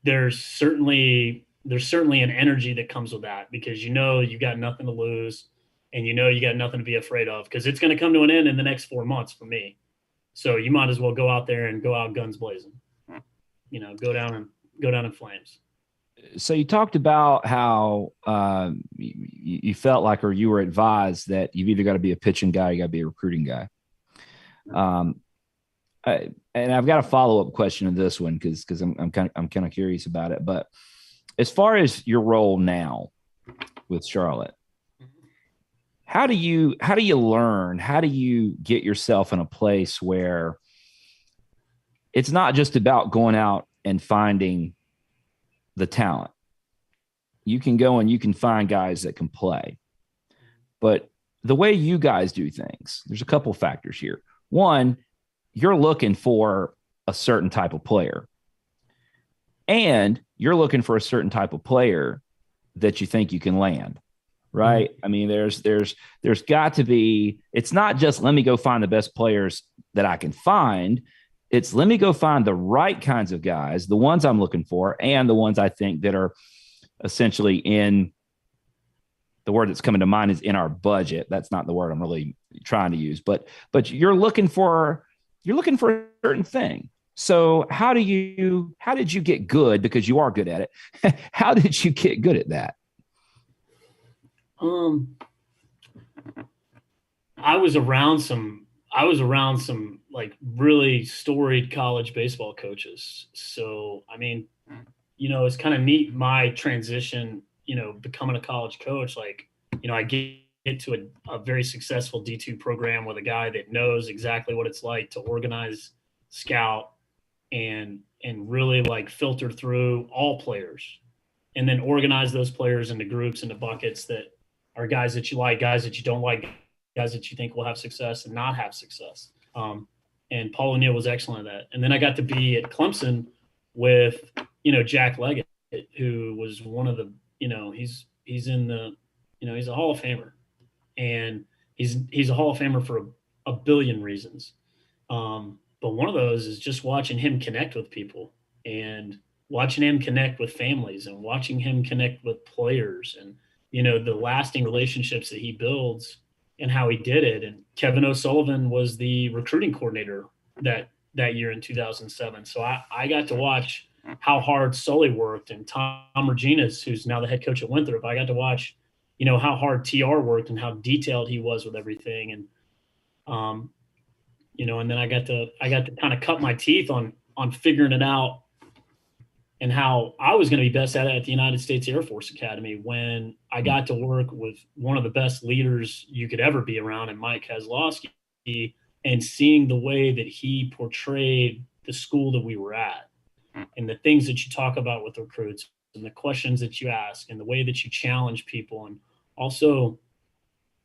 there's certainly an energy that comes with that because, you got nothing to lose and, you got nothing to be afraid of because it's going to come to an end in the next 4 months for me. So you might as well go out there and go out guns blazing, go down in flames. So you talked about how you felt like, or you were advised that you've either got to be a pitching guy, or you got to be a recruiting guy. And I've got a follow-up question to this one because I'm kind of curious about it. But as far as your role now with Charlotte, how do you learn? How do you get yourself in a place where it's not just about going out and finding the talent? You can go and you can find guys that can play. But the way you guys do things, there's a couple factors here. One, you're looking for a certain type of player. And you're looking for a certain type of player that you think you can land, right? Mm-hmm. I mean, there's got to be, it's not just let me go find the best players that I can find. It's let me go find the right kinds of guys, the ones I'm looking for, and the ones I think that are essentially in the word that's coming to mind is in our budget. That's not the word I'm really trying to use, but you're looking for a certain thing. So how did you get good? Because you are good at it. How did you get good at that? I was around some like really storied college baseball coaches. So, I mean, it's kind of neat my transition, becoming a college coach. Like, I get to a very successful D2 program with a guy that knows exactly what it's like to organize, scout, and really like filter through all players and then organize those players into groups, into buckets that are guys that you like, guys that you don't like, guys that you think will have success and not have success. And Paul O'Neill was excellent at that. And then I got to be at Clemson with, Jack Leggett, who was one of the, he's in the, he's a Hall of Famer, and he's a Hall of Famer for a billion reasons. But one of those is just watching him connect with people and watching him connect with families and watching him connect with players and, the lasting relationships that he builds and how he did it. And Kevin O'Sullivan was the recruiting coordinator that year in 2007. So I got to watch how hard Sully worked, and Tom Reginas, who's now the head coach at Winthrop. I got to watch, how hard TR worked and how detailed he was with everything. And, and then I got to kind of cut my teeth on figuring it out and how I was going to be best at it at the United States Air Force Academy when I got to work with one of the best leaders you could ever be around, and Mike Kozlowski, and seeing the way that he portrayed the school that we were at and the things that you talk about with recruits and the questions that you ask and the way that you challenge people. And also,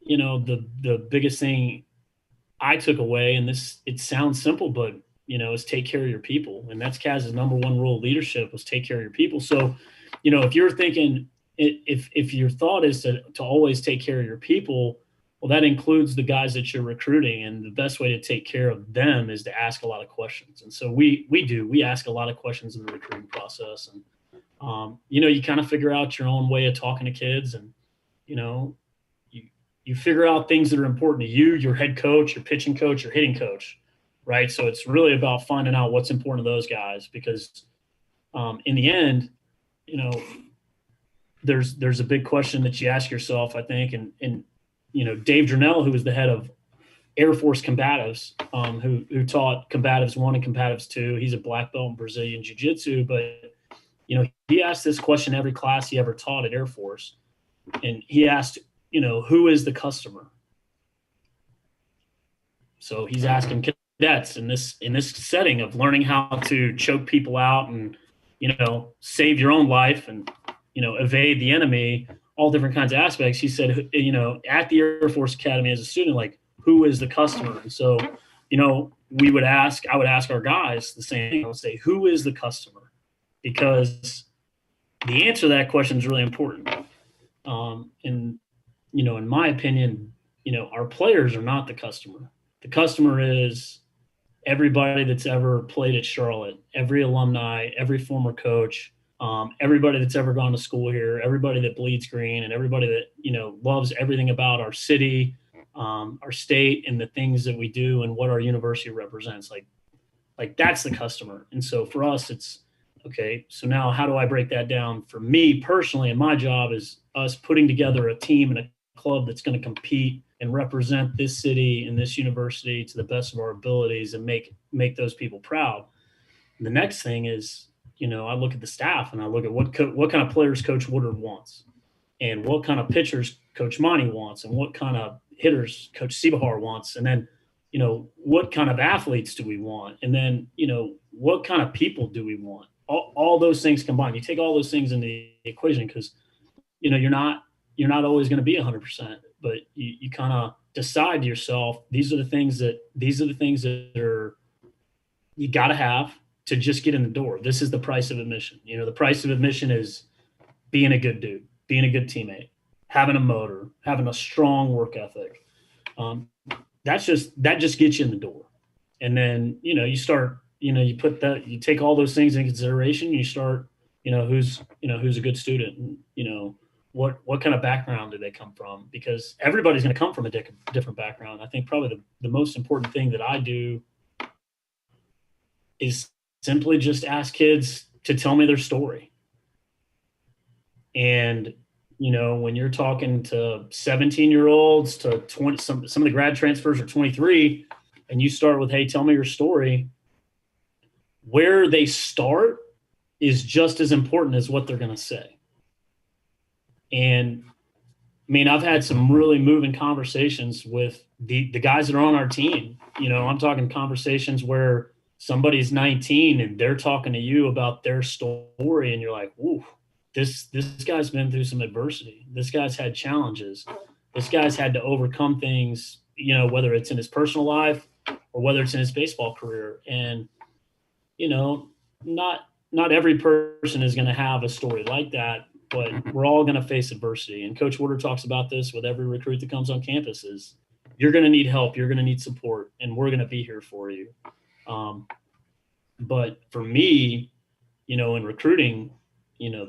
the biggest thing I took away, and it sounds simple, but is take care of your people. And that's Kaz's number one rule of leadership, was take care of your people. So, if you're thinking, if your thought is to always take care of your people, well, that includes the guys that you're recruiting. And the best way to take care of them is to ask a lot of questions. And so we ask a lot of questions in the recruiting process. And, you kind of figure out your own way of talking to kids, and, you figure out things that are important to you, your head coach, your pitching coach, your hitting coach. Right. So it's really about finding out what's important to those guys, because in the end, there's a big question that you ask yourself, I think. And Dave Durnell, who was the head of Air Force Combatives, who taught Combatives 1 and Combatives 2. He's a black belt in Brazilian Jiu-Jitsu, but, he asked this question every class he ever taught at Air Force. And he asked, who is the customer? So he's asking cadets in this setting of learning how to choke people out and, save your own life and, evade the enemy, all different kinds of aspects. He said, at the Air Force Academy as a student, like, who is the customer? And so, I would ask our guys the same thing. I would say, who is the customer? Because the answer to that question is really important. And, in my opinion, our players are not the customer. The customer is everybody that's ever played at Charlotte, every alumni, every former coach, everybody that's ever gone to school here, everybody that bleeds green, and everybody that, loves everything about our city, our state, and the things that we do and what our university represents. Like that's the customer. And so for us, it's okay. So now how do I break that down? For me personally, and my job is us putting together a team and a club that's going to compete and represent this city and this university to the best of our abilities and make those people proud. And the next thing is, I look at the staff and I look at what kind of players Coach Woodard wants, and what kind of pitchers Coach Monty wants, and what kind of hitters Coach Siebehar wants. And then, what kind of athletes do we want? And then, what kind of people do we want? All those things combined. You take all those things into the equation, because, you're not always going to be 100%, but you kind of decide to yourself, these are the things that are, you got to have to just get in the door. This is the price of admission. The price of admission is being a good dude, being a good teammate, having a motor, having a strong work ethic. That just gets you in the door. And then, you start, you take all those things in consideration. You start, who's a good student, and, what kind of background do they come from? Because everybody's going to come from a different background. I think probably the most important thing that I do is simply just ask kids to tell me their story. And, you know, when you're talking to 17-year-olds to 20, some of the grad transfers are 23, and you start with, hey, tell me your story, where they start is just as important as what they're going to say. And I mean, I've had some really moving conversations with the guys that are on our team. You know, I'm talking conversations where somebody's 19 and they're talking to you about their story, and you're like, "Ooh, this guy's been through some adversity. This guy's had challenges. This guy's had to overcome things, you know, whether it's in his personal life or whether it's in his baseball career." And, you know, not every person is going to have a story like that, but we're all going to face adversity. And Coach Woodard talks about this with every recruit that comes on campus is you're going to need help. You're going to need support, and we're going to be here for you. But for me, you know, in recruiting, you know,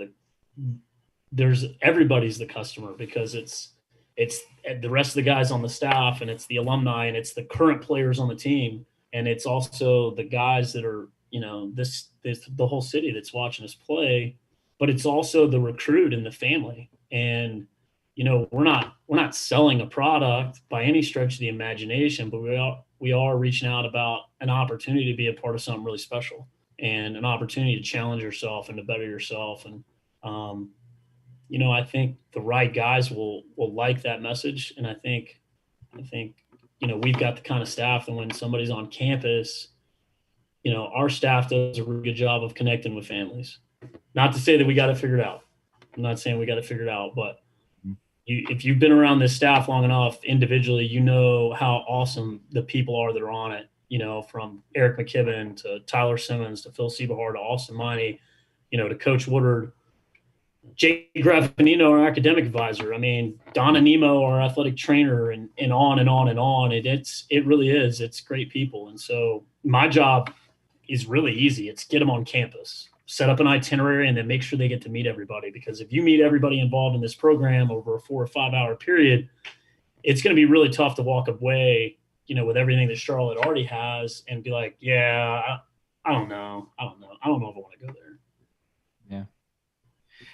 there's everybody's the customer, because it's the rest of the guys on the staff, and it's the alumni, and it's the current players on the team. And it's also the guys that are, you know, this the whole city that's watching us play, but it's also the recruit and the family. And, you know, we're not selling a product by any stretch of the imagination, but we are reaching out about an opportunity to be a part of something really special, and an opportunity to challenge yourself and to better yourself. And, you know, I think the right guys will like that message. And I think, you know, we've got the kind of staff that when somebody's on campus, you know, our staff does a really good job of connecting with families. Not to say that we got it figured out. I'm not saying we got it figured out, but if you've been around this staff long enough individually, you know how awesome the people are that are on it. You know, from Eric McKibben to Tyler Simmons to Phil Siebehar to Austin Miney, you know, to Coach Woodard, Jay Graffinino, our academic advisor. I mean, Donna Nemo, our athletic trainer, and on and on and on. It really is. It's great people. And so my job is really easy. It's get them on campus, set up an itinerary, and then make sure they get to meet everybody. Because if you meet everybody involved in this program over a 4 or 5 hour period, it's going to be really tough to walk away, you know, with everything that Charlotte already has and be like, yeah, I don't know. I don't know if I want to go there. Yeah.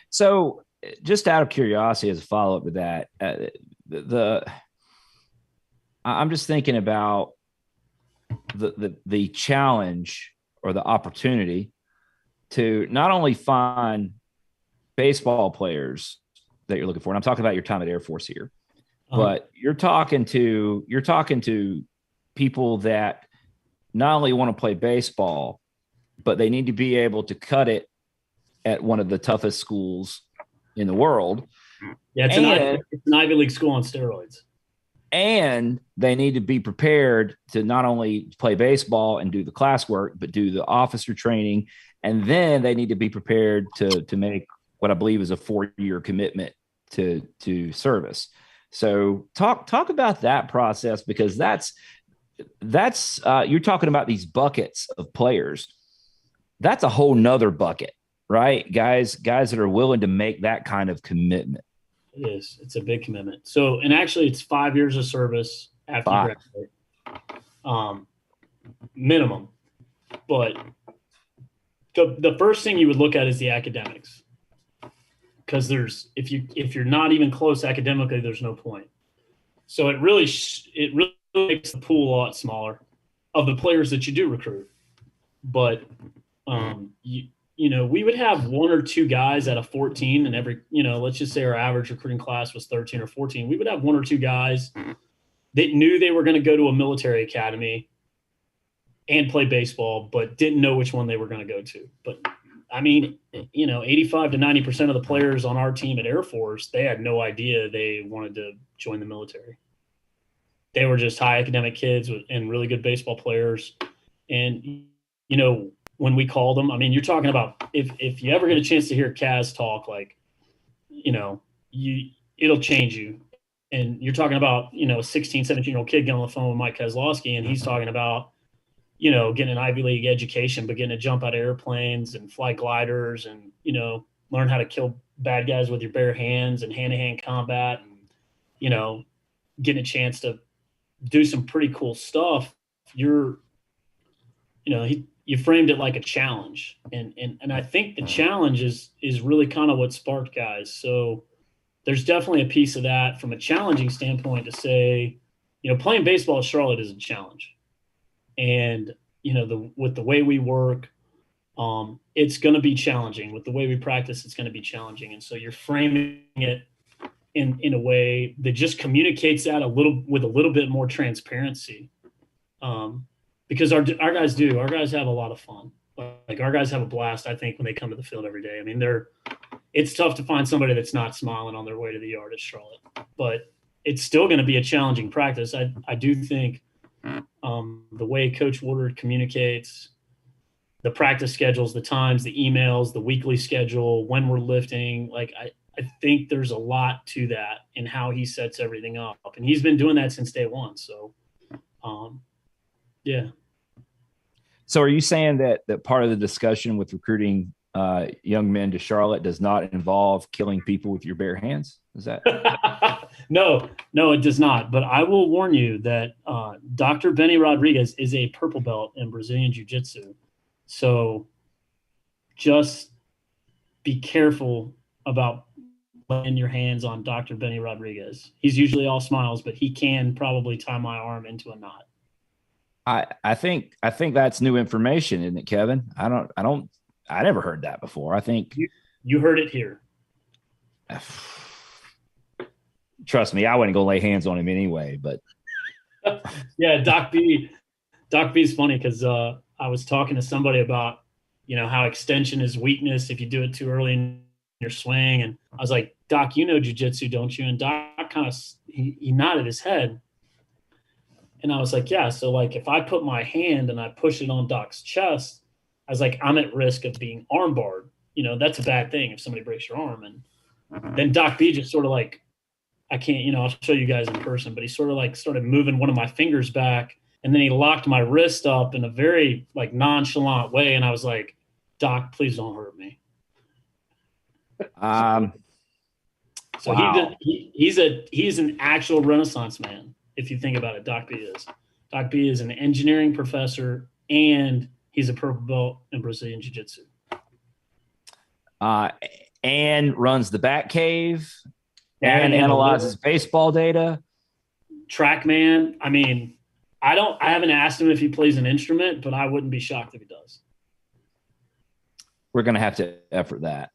So just out of curiosity, as a follow-up to that, I'm just thinking about the challenge or the opportunity to not only find baseball players that you're looking for, and I'm talking about your time at Air Force here, but you're talking to people that not only want to play baseball, but they need to be able to cut it at one of the toughest schools in the world. Yeah, it's an Ivy League school on steroids. And they need to be prepared to not only play baseball and do the classwork, but do the officer training. And then they need to be prepared to make what I believe is a 4-year commitment to service. So talk about that process, because that's you're talking about these buckets of players. That's a whole nother bucket, right? Guys that are willing to make that kind of commitment. It is. It's a big commitment. So, and actually it's 5 years of service after you graduate, minimum. But the first thing you would look at is the academics, because if you're not even close academically, there's no point. So it really makes the pool a lot smaller of the players that you do recruit. But you know, we would have 1 or 2 guys out of 14, and every, you know, let's just say our average recruiting class was 13 or 14. We would have 1 or 2 guys that knew they were going to go to a military academy and play baseball, but didn't know which one they were going to go to. But I mean, you know, 85 to 90% of the players on our team at Air Force, they had no idea they wanted to join the military. They were just high academic kids and really good baseball players. And, you know, when we called them, I mean, you're talking about if you ever get a chance to hear Kaz talk, like, you know, it'll change you. And you're talking about, you know, a 16, 17-year-old kid getting on the phone with Mike Kozlowski, and he's talking about, you know, getting an Ivy League education, but getting to jump out of airplanes and fly gliders and, you know, learn how to kill bad guys with your bare hands and hand-to-hand combat and, you know, getting a chance to do some pretty cool stuff. you framed it like a challenge, and I think the challenge is really kind of what sparked guys. So there's definitely a piece of that from a challenging standpoint to say, playing baseball at Charlotte is a challenge, and with the way we work, it's going to be challenging. With the way we practice, it's going to be challenging, and so you're framing it in a way that just communicates that with a little bit more transparency. Because our guys have a lot of fun. Like our guys have a blast, I think, when they come to the field every day. I mean, it's tough to find somebody that's not smiling on their way to the yard at Charlotte, but it's still going to be a challenging practice. I do think the way Coach Woodward communicates, the practice schedules, the times, the emails, the weekly schedule, when we're lifting, like I think there's a lot to that in how he sets everything up. And he's been doing that since day one. So, yeah. So are you saying that part of the discussion with recruiting young men to Charlotte does not involve killing people with your bare hands? Is that? No, it does not. But I will warn you that Dr. Benny Rodriguez is a purple belt in Brazilian Jiu-Jitsu. So just be careful about laying your hands on Dr. Benny Rodriguez. He's usually all smiles, but he can probably tie my arm into a knot. I think that's new information, isn't it, Kevin? I never heard that before. I think you heard it here. Trust me, I wasn't gonna lay hands on him anyway, but yeah, Doc B is funny because I was talking to somebody about how extension is weakness if you do it too early in your swing, and I was like, Doc, you know jiu-jitsu, don't you? And Doc kind of he nodded his head. And I was like, yeah. So like, if I put my hand and I push it on Doc's chest, I was like, I'm at risk of being arm barred. That's a bad thing if somebody breaks your arm. And then Doc B just sort of like, I can't, I'll show you guys in person, but he sort of like started moving one of my fingers back. And then he locked my wrist up in a very like nonchalant way. And I was like, Doc, please don't hurt me. So wow. He's an actual Renaissance man. If you think about it, Doc B is. Doc B is an engineering professor, and he's a purple belt in Brazilian Jiu-Jitsu. And runs the Bat Cave, and analyzes baseball data. TrackMan. I mean, I haven't asked him if he plays an instrument, but I wouldn't be shocked if he does. We're going to have to effort that.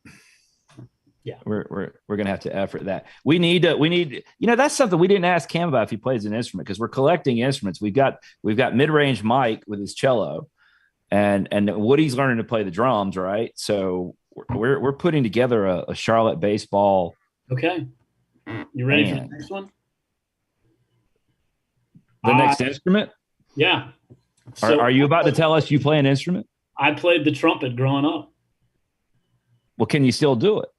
Yeah, we're gonna have to effort that. We need that's something we didn't ask Cam about if he plays an instrument, because we're collecting instruments. We've got mid-range Mike with his cello, and Woody's learning to play the drums, right? So we're putting together a Charlotte baseball. Okay, you ready for the next one? The next instrument? Yeah. So, are you about to tell us you play an instrument? I played the trumpet growing up. Well, can you still do it?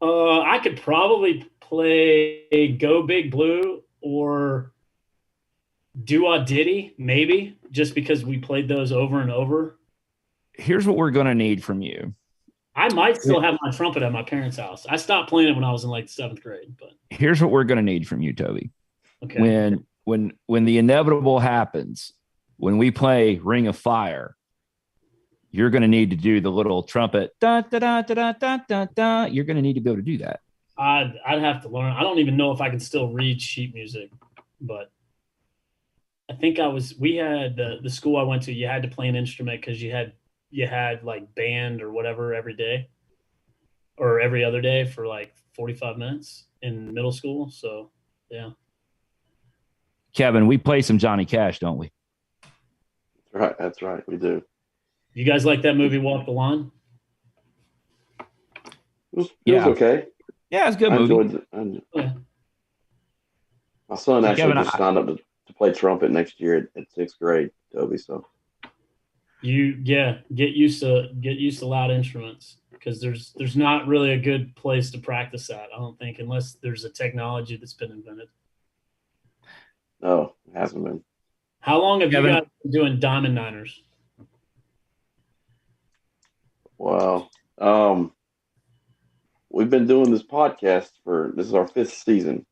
I could probably play Go Big Blue or Do-Wah-Diddy, maybe, just because we played those over and over. Here's what we're going to need from you. I might still have my trumpet at my parents' house. I stopped playing it when I was in like 7th grade. But here's what we're going to need from you, Toby. Okay. When the inevitable happens, when we play Ring of Fire, you're going to need to do the little trumpet. Da, da, da, da, da, da, da. You're going to need to be able to do that. I'd have to learn. I don't even know if I can still read sheet music, but I think we had the school I went to, you had to play an instrument because you had like band or whatever every day or every other day for like 45 minutes in middle school. So, yeah. Kevin, we play some Johnny Cash, don't we? That's right. We do. You guys like that movie, Walk the Line? It was okay. Yeah, it's a good movie. Yeah. My son actually just signed up to play trumpet next year at 6th grade, Toby. So get used to loud instruments, because there's not really a good place to practice that, I don't think, unless there's a technology that's been invented. No, it hasn't been. How long have you guys been doing Diamond Niners? Wow. We've been doing this podcast this is our 5th season.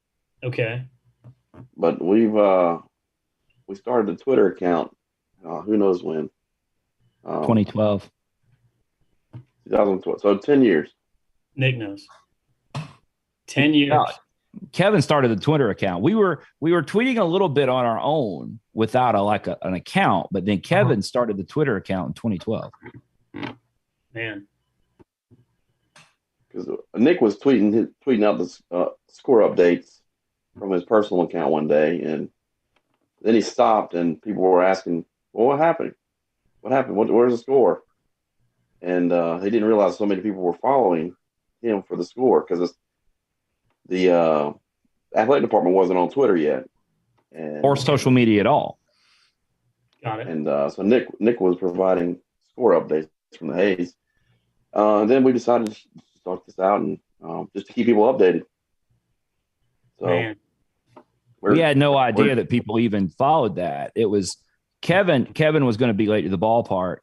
Okay. But we started a Twitter account. Who knows when? 2012. 2012. So 10 years. Nick knows. 10 years. Yeah. Kevin started the Twitter account. We were tweeting a little bit on our own without an account, but then Kevin started the Twitter account in 2012. Man, because Nick was tweeting out the score updates from his personal account one day, and then he stopped, and people were asking, "Well, what happened? What happened? Where's the score?" And he didn't realize so many people were following him for the score because the athletic department wasn't on Twitter yet, or social media at all. Got it. And so Nick was providing score updates from the Hayes. And then we decided to start this out and just to keep people updated. So Man. We had no idea that people even followed that. It was Kevin was going to be late to the ballpark,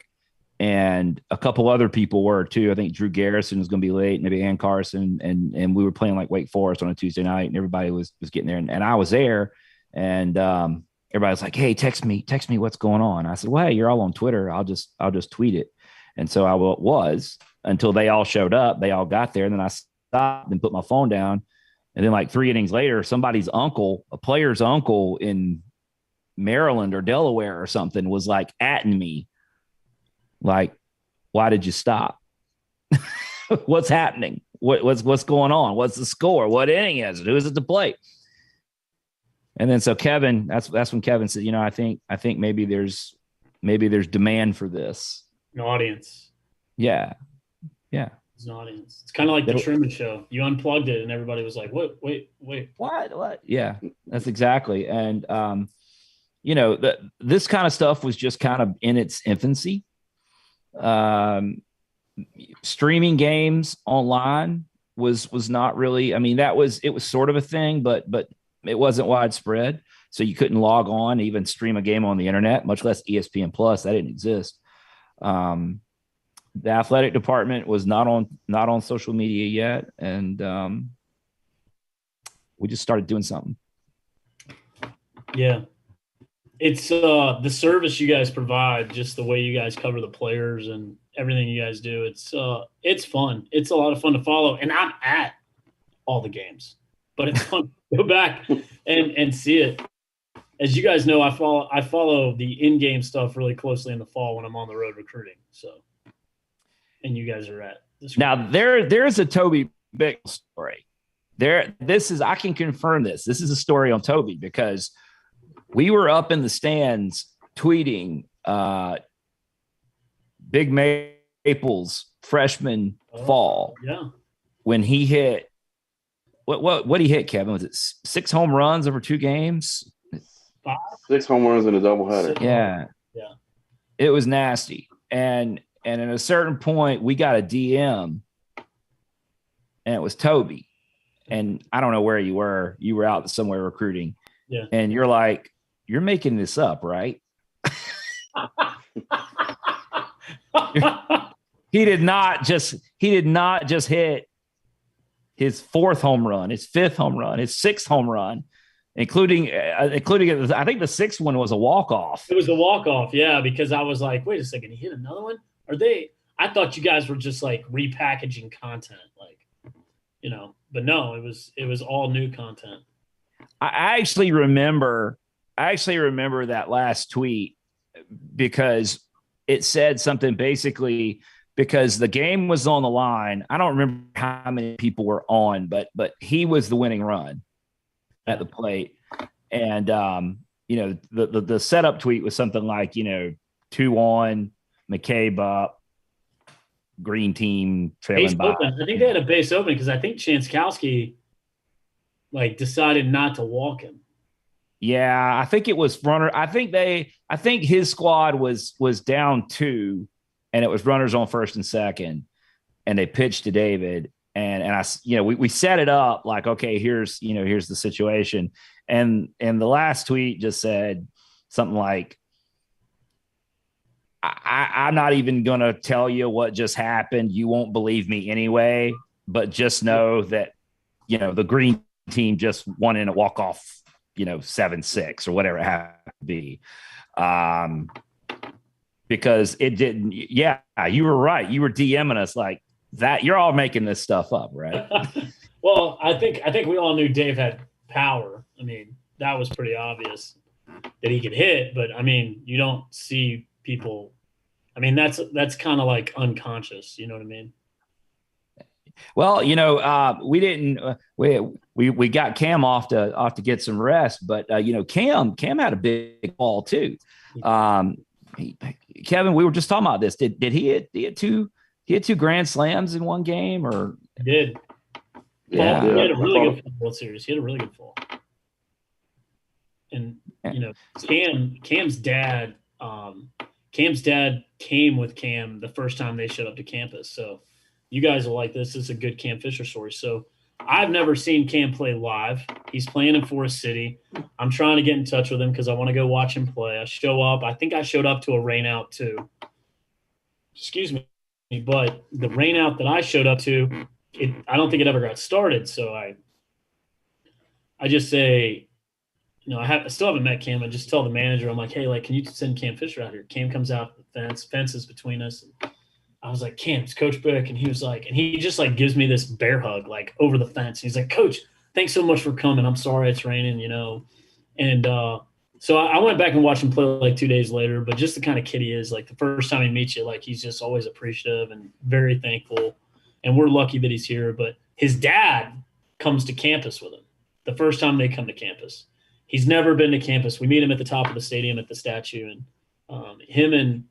and a couple other people were too. I think Drew Garrison was going to be late, maybe Ann Carson, and we were playing like Wake Forest on a Tuesday night, and everybody was getting there, and I was there, and everybody was like, "Hey, text me what's going on." I said, "Well, hey, you're all on Twitter. I'll just tweet it." And so I was until they all showed up. They all got there, and then I stopped and put my phone down. And then like 3 innings later, somebody's uncle, a player's uncle in Maryland or Delaware or something, was like atting me. Like, why did you stop? What's happening? What's going on? What's the score? What inning is it? Who's at the plate? And then so Kevin, that's when Kevin said, I think maybe there's demand for this. An audience. Yeah. It's an audience. It's kind of like the Truman Show. You unplugged it, and everybody was like, "Wait, what?" Yeah, that's exactly. And this kind of stuff was just kind of in its infancy. Streaming games online was not really. I mean, it was sort of a thing, but it wasn't widespread. So you couldn't log on, even stream a game on the internet, much less ESPN Plus. That didn't exist. The athletic department was not on social media yet, and we just started doing something. Yeah, it's the service you guys provide, just the way you guys cover the players and everything you guys do. It's fun. It's a lot of fun to follow, and I'm at all the games, but it's fun to go back and see it. As you guys know, I follow the in-game stuff really closely in the fall when I'm on the road recruiting. So. And you guys are at this. Now there's a Toby Bickle story. I can confirm this. This is a story on Toby because we were up in the stands tweeting Big Maple's freshman fall. Yeah. When he hit what he hit, Kevin? Was it 6 home runs over 2 games? 5? 6 home runs in a doubleheader. Yeah. It was nasty. And at a certain point, we got a DM, and it was Toby. And I don't know where you were. You were out somewhere recruiting. Yeah. And you're like, "You're making this up, right?" He did not just hit his 4th home run, his 5th home run, his 6th home run, including I think the 6th one was a walk-off. It was a walk-off, yeah, because I was like, wait a second, he hit another one? I thought you guys were just like repackaging content, but no, it was all new content. I actually remember that last tweet because it said something basically because the game was on the line. I don't remember how many people were on, but he was the winning run at the plate. And the setup tweet was something like, 2 on, McCabe up, green team trailing by. I think they had a base open because I think Chanskowski decided not to walk him. Yeah, I think it was runner. I think his squad was down 2, and it was runners on first and second, and they pitched to David. And we set it up like, okay, here's the situation. And the last tweet just said something like, I'm not even going to tell you what just happened. You won't believe me anyway, but just know that, the green team just won in a walk-off, 7-6 or whatever it happened to be. because it didn't. Yeah, you were right. You were DMing us like that. You're all making this stuff up, right? Well, I think we all knew Dave had power. I mean, that was pretty obvious that he could hit, but I mean, you don't see people. I mean, that's kind of like unconscious. You know what I mean? Well, we didn't. We got Cam off to get some rest, but Cam had a big ball too. Kevin, we were just talking about this. Did he hit two grand slams in one game, or he did? Yeah, he had a really good football series. He had a really good fall. And Cam's dad came with Cam the first time they showed up to campus. So you guys will like this. This is a good Cam Fisher story. So I've never seen Cam play live. He's playing in Forest City. I'm trying to get in touch with him because I want to go watch him play. I show up. I think I showed up to a rain out too. Excuse me. But the rain out that I showed up to, I don't think it ever got started. So I just say, I still haven't met Cam. I just tell the manager, I'm like, hey, like, can you send Cam Fisher out here? Cam comes out the fences between us. And I was like, Cam, it's Coach Bick. And he was like, and he just like gives me this bear hug, like over the fence. He's like, Coach, thanks so much for coming. I'm sorry it's raining, And so I went back and watched him play like 2 days later, but just the kind of kid he is, like the first time he meets you, like he's just always appreciative and very thankful. And we're lucky that he's here. But his dad comes to campus with him the first time they come to campus. He's never been to campus. We meet him at the top of the stadium at the statue, and him and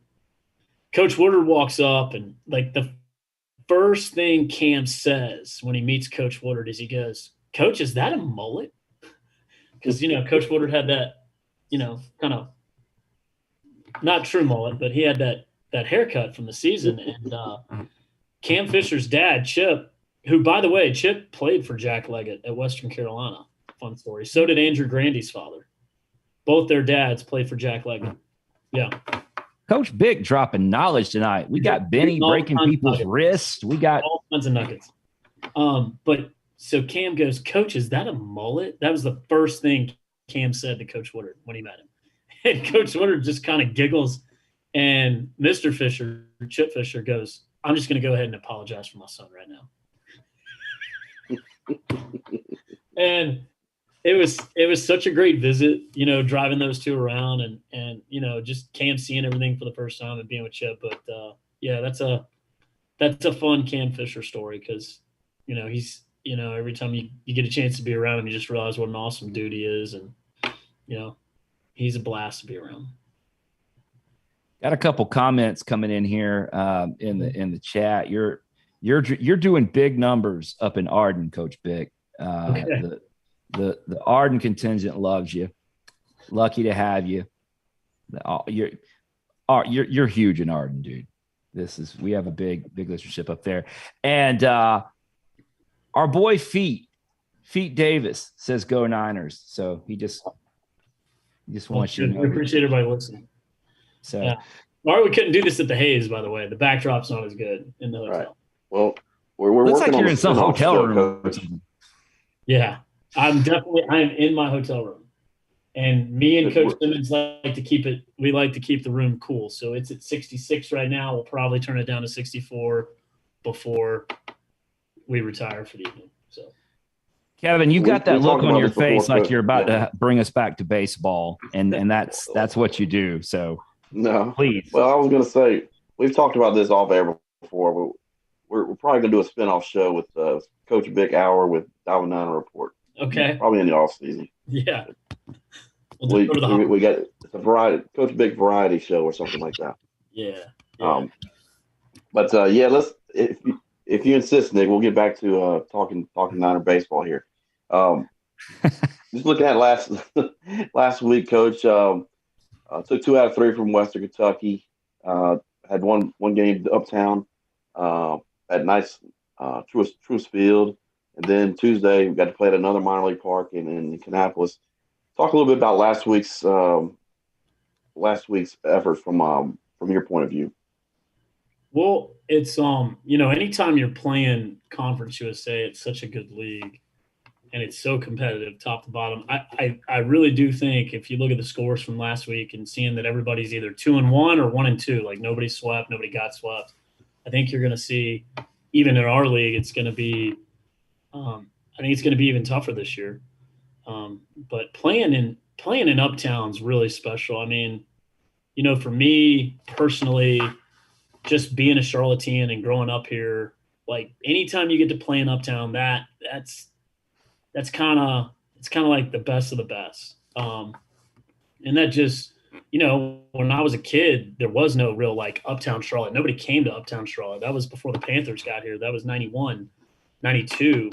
Coach Woodard walks up, and like the first thing Cam says when he meets Coach Woodard is he goes, Coach, is that a mullet? Because, Coach Woodard had that, kind of not true mullet, but he had that haircut from the season. And Cam Fisher's dad, Chip, who, by the way, Chip played for Jack Leggett at Western Carolina. Fun story. So did Andrew Grandy's father. Both their dads played for Jack Leggett. Yeah. Coach Bick dropping knowledge tonight. We got Benny breaking people's wrists. We got all kinds of nuggets. But so Cam goes, Coach, is that a mullet? That was the first thing Cam said to Coach Woodard when he met him. And Coach Woodard just kind of giggles. And Mr. Fisher, Chip Fisher, goes, I'm just going to go ahead and apologize for my son right now. And it was such a great visit, driving those two around and just Cam seeing everything for the first time and being with Chip. But yeah, that's a fun Cam Fisher story because he's every time you get a chance to be around him, you just realize what an awesome dude he is, and he's a blast to be around. Got a couple comments coming in here in the chat. You're doing big numbers up in Arden, Coach Bick. Okay. The Arden contingent loves you. Lucky to have you. You're huge in Arden, dude. We have a big listenership up there. And our boy Feet Davis says go Niners. So he just wants you to know. We appreciate everybody listening. So yeah. Sorry we couldn't do this at the Haze, by the way. The backdrop's not as good in the hotel. Right. Well, we're looks working like you're on in some hotel room. Yeah. I'm in my hotel room. And me and Coach Simmons like to keep the room cool. So it's at 66 right now. We'll probably turn it down to 64 before we retire for the evening. So Kevin, you got that look on your face like you're about to bring us back to baseball, and that's what you do. So no, please. Well, I was going to say we've talked about this off air before. We're probably going to do a spinoff show with Coach Bick Hour with Dalvin Niner Report. Okay. Probably in the off season. Yeah. We got it's a variety Coach Bick variety show or something like that. Yeah. But let's if you insist, Nick, we'll get back to talking Niner baseball here. Just looking at last week, Coach took 2 out of 3 from Western Kentucky. Had one game uptown at nice Truist Field, and then Tuesday we got to play at another minor league park in Kannapolis. Talk a little bit about last week's effort from your point of view. Well, it's anytime you're playing Conference USA, it's such a good league. and it's so competitive top to bottom. I really do think if you look at the scores from last week and seeing that everybody's either 2-1 or 1-2, like nobody swept, nobody got swept, I think you're going to see, even in our league, it's going to be, I think it's going to be even tougher this year. But playing in Uptown's really special. I mean, you know, for me personally, just being a Charlottean and growing up here, like anytime you get to play in Uptown, that's kind of like the best of the best. And that just, you know, when I was a kid, there was no real like Uptown Charlotte. Nobody came to Uptown Charlotte. That was before the Panthers got here. That was 91, 92.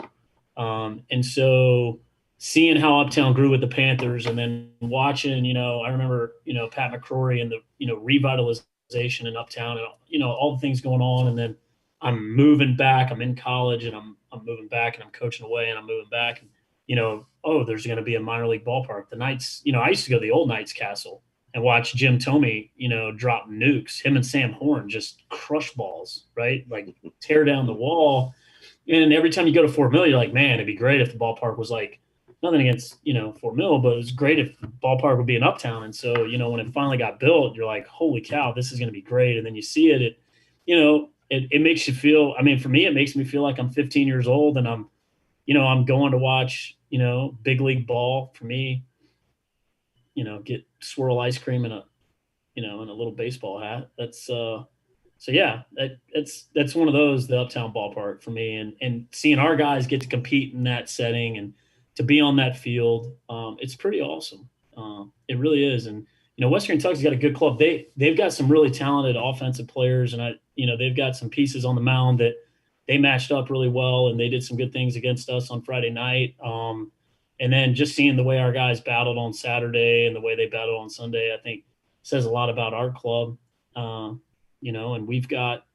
And so seeing how Uptown grew with the Panthers and then watching, you know, I remember, you know, Pat McCrory and the, you know, revitalization in Uptown and, you know, all the things going on. And then I'm moving back. I'm in college and I'm moving back and I'm coaching away and I'm moving back. And, you know, oh, there's going to be a minor league ballpark. The Knights, you know, I used to go to the old Knights Castle and watch Jim Thome, you know, drop nukes. Him and Sam Horn just crush balls, right? Like tear down the wall. And every time you go to Fort Mill, you're like, man, it'd be great if the ballpark was like, nothing against, you know, Fort Mill, but it was great if the ballpark would be in Uptown. And so, you know, when it finally got built, you're like, holy cow, this is going to be great. And then you see it, you know, it makes you feel, I mean, for me, it makes me feel like I'm 15 years old and I'm, you know, I'm going to watch, you know, big league ball for me, you know, get swirl ice cream in a, you know, in a little baseball hat. That's, so yeah, that's one of those, the Uptown ballpark for me, and seeing our guys get to compete in that setting and to be on that field, it's pretty awesome. It really is. And, you know, Western Kentucky's got a good club. They've got some really talented offensive players, and you know, they've got some pieces on the mound that they matched up really well, and they did some good things against us on Friday night. And then just seeing the way our guys battled on Saturday and the way they battled on Sunday, I think says a lot about our club. You know, and we've got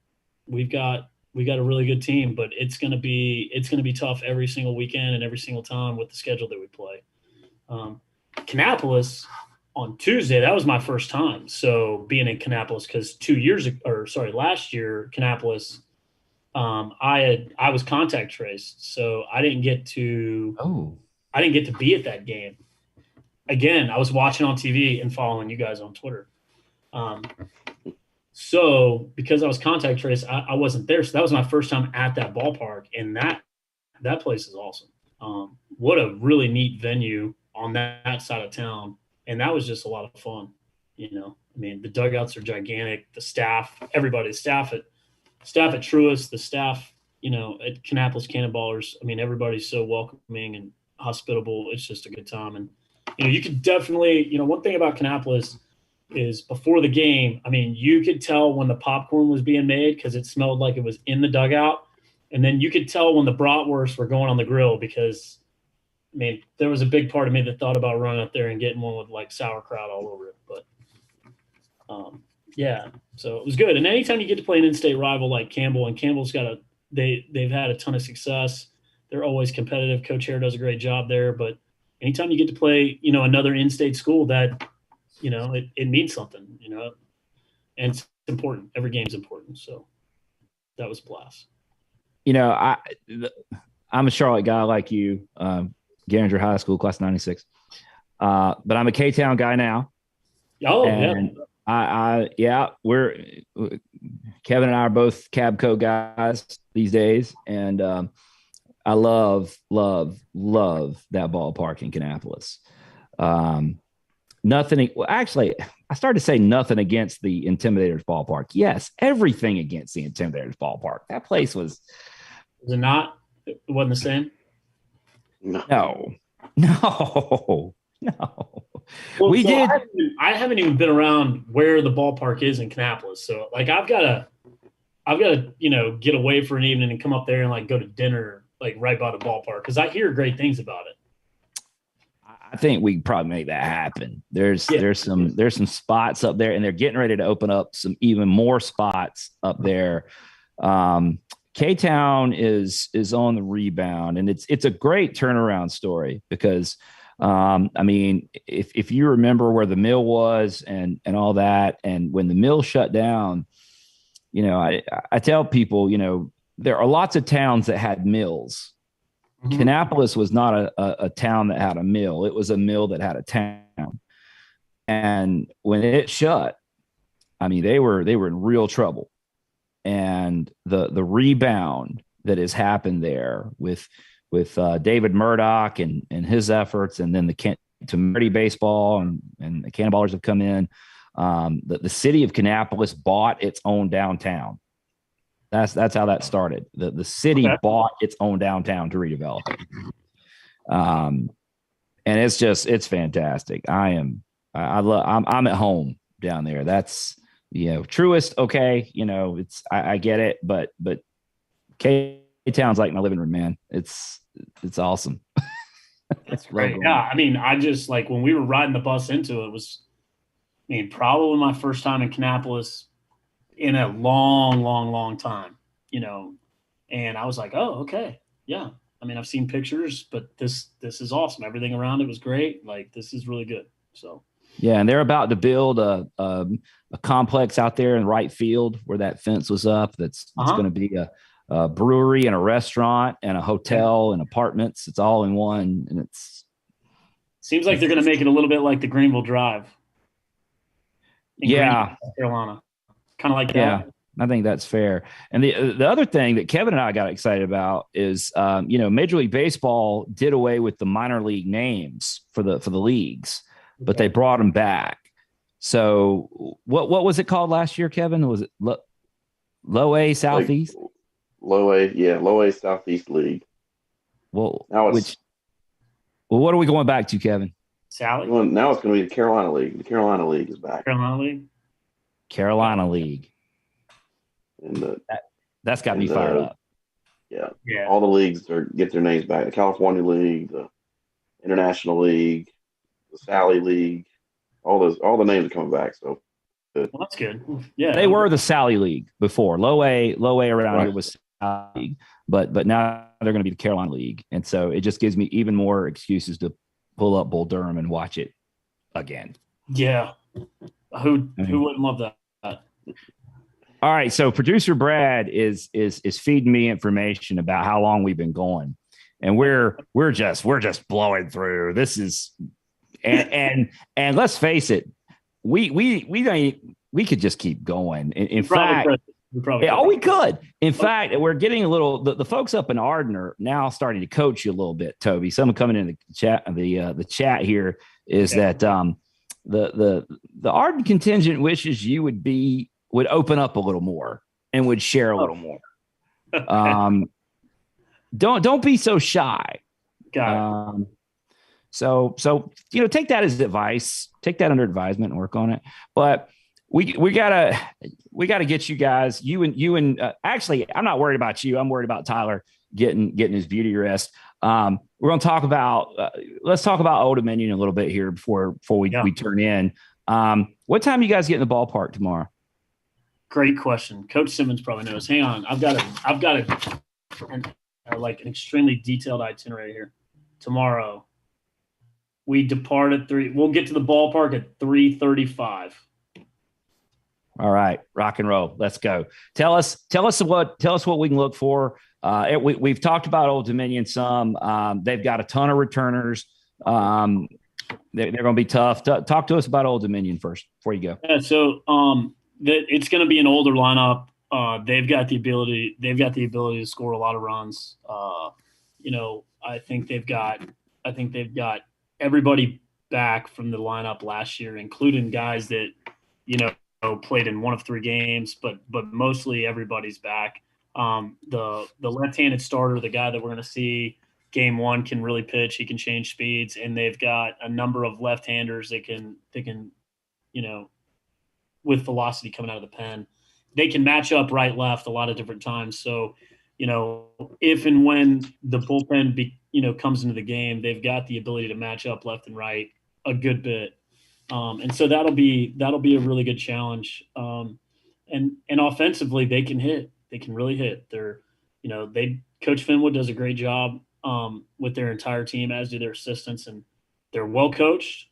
a really good team, but it's going to be tough every single weekend and every single time with the schedule that we play. Kannapolis on Tuesday, that was my first time. So being in Kannapolis, because last year, Kannapolis, I was contact traced, so I didn't get to be at that game. Again, I was watching on TV and following you guys on Twitter. So because I was contact traced, I wasn't there. So that was my first time at that ballpark, and that place is awesome. What a really neat venue on that side of town. And that was just a lot of fun. You know, I mean, the dugouts are gigantic. The staff, everybody, the staff at Truist, the staff, you know, at Kannapolis Cannonballers. I mean, everybody's so welcoming and hospitable. It's just a good time. And, you know, you could definitely, you know, one thing about Kannapolis is before the game, I mean, you could tell when the popcorn was being made because it smelled like it was in the dugout. And then you could tell when the bratwursts were going on the grill because, I mean, there was a big part of me that thought about running up there and getting one with like sauerkraut all over it. But, yeah, so it was good. And anytime you get to play an in-state rival like Campbell, and Campbell's they've had a ton of success. They're always competitive. Coach Hare does a great job there. But anytime you get to play, you know, another in-state school that – you know, it means something, you know, and it's important. Every game's important. So that was a blast. You know, I'm a Charlotte guy like you, Garinger High School, class of 96. But I'm a K-Town guy now. Oh, and yeah. Kevin and I are both Cabco guys these days. And I love that ballpark in Kannapolis. Actually, I started to say nothing against the Intimidators ballpark. Yes, everything against the Intimidators ballpark. That place was it not? It wasn't the same? No. Well, We did. I haven't even been around where the ballpark is in Kannapolis. So like I've got to, you know, get away for an evening and come up there and like go to dinner like right by the ballpark because I hear great things about it. I think we can probably make that happen. There's some spots up there, and they're getting ready to open up some even more spots up there. K-Town is on the rebound, and it's a great turnaround story because I mean, if you remember where the mill was and all that, and when the mill shut down, you know, I tell people, you know, there are lots of towns that had mills, Mhm. Kannapolis was not a town that had a mill. It was a mill that had a town. And when it shut, I mean, they were in real trouble. And the rebound that has happened there with David Murdoch and his efforts, and then the Temerity baseball and the Cannonballers have come in. The city of Kannapolis bought its own downtown. That's how that started. The city bought its own downtown to redevelop it. And it's fantastic. I'm at home down there. That's, Truist. Okay. I get it, but K-Town's like my living room, man. It's awesome. That's great. Yeah. I mean, I just like when we were riding the bus into it was, probably my first time in Kannapolis in a long, long, long time, and I was like, oh, okay. Yeah. I mean, I've seen pictures, but this is awesome. Everything around it was great. Like, this is really good. So, yeah. And they're about to build a complex out there in right field where that fence was up. It's going to be a brewery and a restaurant and a hotel and apartments. It's all in one. And seems like they're going to make it a little bit like the Greenville Drive. Yeah. North Carolina. Kind of like that. Yeah, I think that's fair. And the other thing that Kevin and I got excited about is, Major League Baseball did away with the minor league names for the leagues, but they brought them back. So what was it called last year, Kevin? Was it Low A Southeast? Low A Southeast League. Well, what are we going back to, Kevin? Sally? Well, now it's going to be the Carolina League. The Carolina League is back. Carolina League. And that's got me fired up. Yeah. All the leagues get their names back. The California League, the International League, the Sally League, all the names are coming back. So well, that's good. Yeah. They were the Sally League before. Low A around here was Sally League, but now they're going to be the Carolina League. And so it just gives me even more excuses to pull up Bull Durham and watch it again. Yeah. Who wouldn't love that? All right. So producer Brad is feeding me information about how long we've been going. And we're just blowing through. This is and let's face it, we could just keep going. In fact, we could. In fact, we're getting a little. The folks up in Arden are now starting to coach you a little bit, Toby. Someone coming in the chat. The chat here is that the Arden contingent wishes you would open up a little more and would share a little more. Don't be so shy. Got it. So take that as advice. Take that under advisement and work on it. But we gotta get you guys. You and actually, I'm not worried about you. I'm worried about Tyler getting his beauty rest. We're gonna talk about. Let's talk about Old Dominion a little bit here before we turn in. What time you guys get in the ballpark tomorrow? Great question. Coach Simmons probably knows. Hang on, I've got an extremely detailed itinerary here. Tomorrow, we depart at 3. We'll get to the ballpark at 3:35. All right, rock and roll. Let's go. Tell us what we can look for. We've talked about Old Dominion some. They've got a ton of returners. They're going to be tough. Talk to us about Old Dominion first before you go. Yeah, so it's going to be an older lineup. They've got the ability to score a lot of runs. I think they've got everybody back from the lineup last year, including guys that played in one of 3 games, but mostly everybody's back. The left-handed starter, the guy that we're going to see game 1, can really pitch. He can change speeds, and they've got a number of left-handers that can with velocity coming out of the pen. They can match up right, left a lot of different times. So, if and when the bullpen comes into the game, they've got the ability to match up left and right a good bit. And so that'll be a really good challenge. And offensively, they can hit. They can really hit. Coach Finwood does a great job with their entire team, as do their assistants, and they're well coached.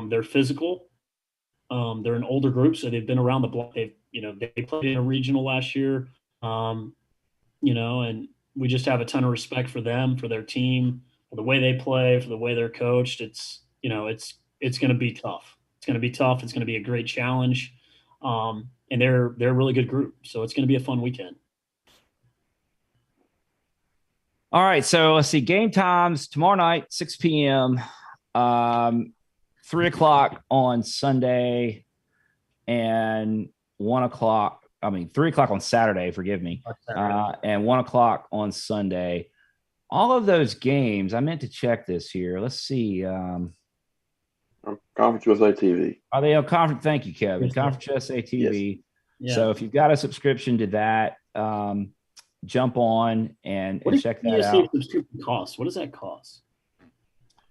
They're physical. They're an older group, so they've been around the block. They played in a regional last year, and we just have a ton of respect for them, for their team, for the way they play, for the way they're coached. It's going to be tough. It's going to be tough. It's going to be a great challenge. And they're a really good group. So it's going to be a fun weekend. All right. So let's see. Game times tomorrow night, 6 p.m., 3 o'clock on Sunday, and 1 o'clock. 3 o'clock on Saturday, forgive me. And 1 o'clock on Sunday. All of those games, I meant to check this here. Let's see. Conference USA TV. Are they on Conference? Thank you, Kevin. Conference USA TV. Yes. Yeah. So if you've got a subscription to that, jump on and check that out. Subscription cost? What does that cost?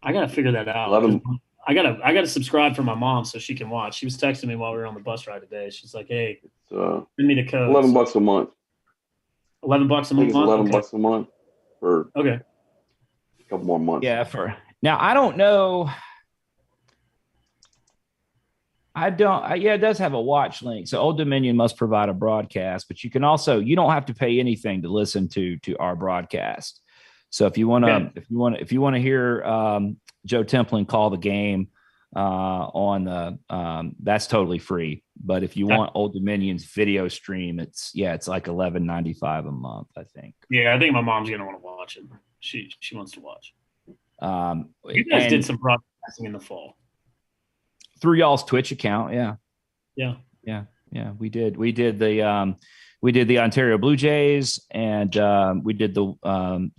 I gotta figure that out. 11. I gotta subscribe for my mom so she can watch. She was texting me while we were on the bus ride today. She's like, "Hey, send me the code." $11 a month. $11 a month. It's $11 a month for a couple more months. Yeah. Now I don't know. It does have a watch link. So Old Dominion must provide a broadcast, but you don't have to pay anything to listen to our broadcast. So if you want to hear Joe Templin call the game on the, that's totally free. But if you want Old Dominion's video stream, it's like $11.95 a month, I think. Yeah, I think my mom's gonna want to watch it. She wants to watch. You guys did some broadcasting in the fall. Through y'all's Twitch account, yeah. We did the Ontario Blue Jays, and we did the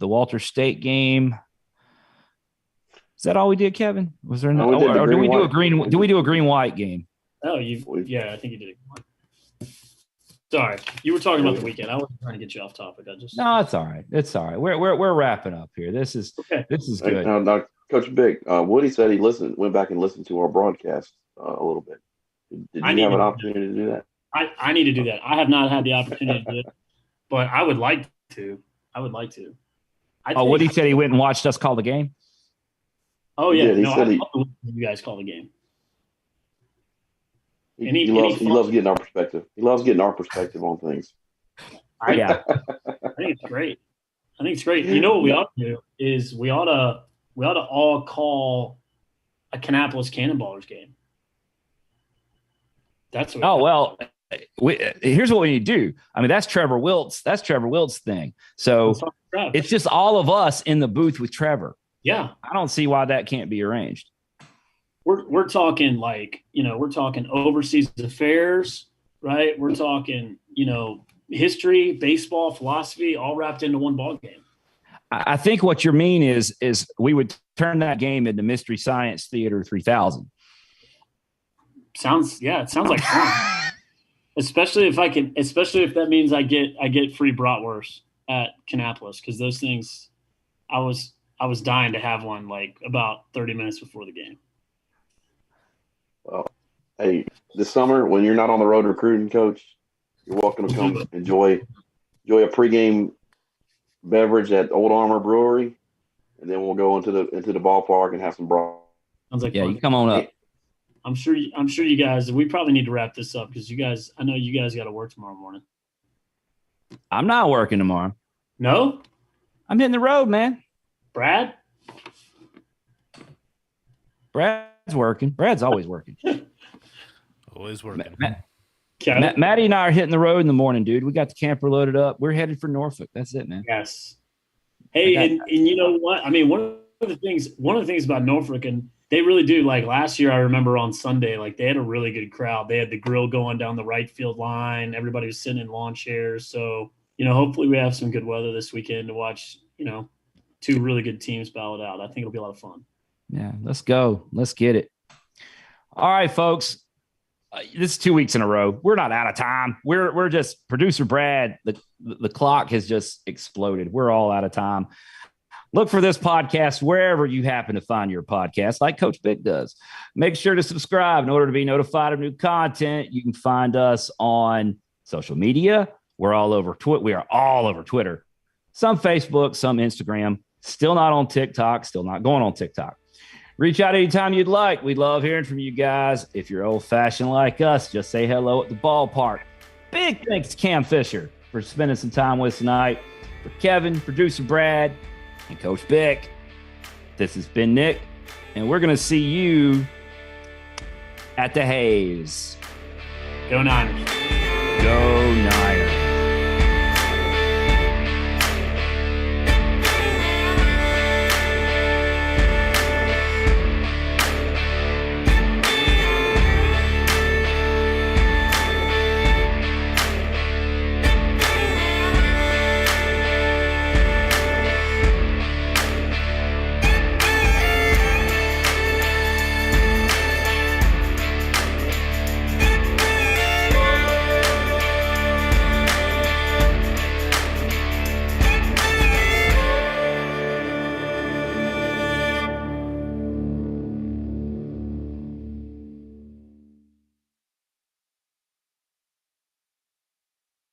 Walter State game. Is that all we did, Kevin? Was there or did we do a green? Do we do a green-white game? Oh, I think you did. Sorry, you were talking about the weekend. I wasn't trying to get you off topic. No, it's all right. It's all right. We're wrapping up here. This is good. Now, Coach Big, Woody said he went back and listened to our broadcast a little bit. Did you have an opportunity to do that? I need to do that. I have not had the opportunity to do it, but I would like to. Woody said he went and watched us call the game? Oh, yeah. I love you guys call the game. He loves getting our perspective. He loves getting our perspective on things. I think it's great. You know what we ought to do is we ought to all call a Kannapolis Cannonballers game. That's what. Here's what we need to do. That's Trevor Wilt's. That's Trevor Wilt's thing. So it's just all of us in the booth with Trevor. Yeah, I don't see why that can't be arranged. We're talking we're talking overseas affairs, right? We're talking history, baseball, philosophy, all wrapped into one ball game. I think what you mean is we would turn that game into Mystery Science Theater 3000. It sounds like fun. especially if that means I get free bratwurst at Kannapolis, because those things I was dying to have one like about 30 minutes before the game. Well, hey, this summer when you're not on the road recruiting, Coach, you're welcome to come enjoy a pregame beverage at Old Armor Brewery, and then we'll go into the ballpark and have some broth. Sounds like fun. You come on up. I'm sure you guys. We probably need to wrap this up because I know you guys got to work tomorrow morning. I'm not working tomorrow. No, I'm hitting the road, man. Brad's working. Brad's always working. Always working. Maddie and I are hitting the road in the morning, dude. We got the camper loaded up. We're headed for Norfolk. That's it, man. Yes. Hey, and you know what? One of the things about Norfolk, and they really do. Like last year, I remember on Sunday, like they had a really good crowd. They had the grill going down the right field line. Everybody was sitting in lawn chairs. So, hopefully we have some good weather this weekend to watch, two really good teams battle it out. I think it'll be a lot of fun. Yeah, let's go. Let's get it. All right, folks. This is 2 weeks in a row. We're not out of time. We're just producer Brad. The clock has just exploded. We're all out of time. Look for this podcast wherever you happen to find your podcast, like Coach Big does. Make sure to subscribe in order to be notified of new content. You can find us on social media. We're all over Twitter. We are all over Twitter. Some Facebook, some Instagram. Still not on TikTok. Still not going on TikTok. Reach out anytime you'd like. We'd love hearing from you guys. If you're old-fashioned like us, just say hello at the ballpark. Big thanks to Cam Fisher for spending some time with us tonight. For Kevin, producer Brad, and Coach Bick, this has been Nick, and we're going to see you at the Hayes. Go Niners. Go Niners.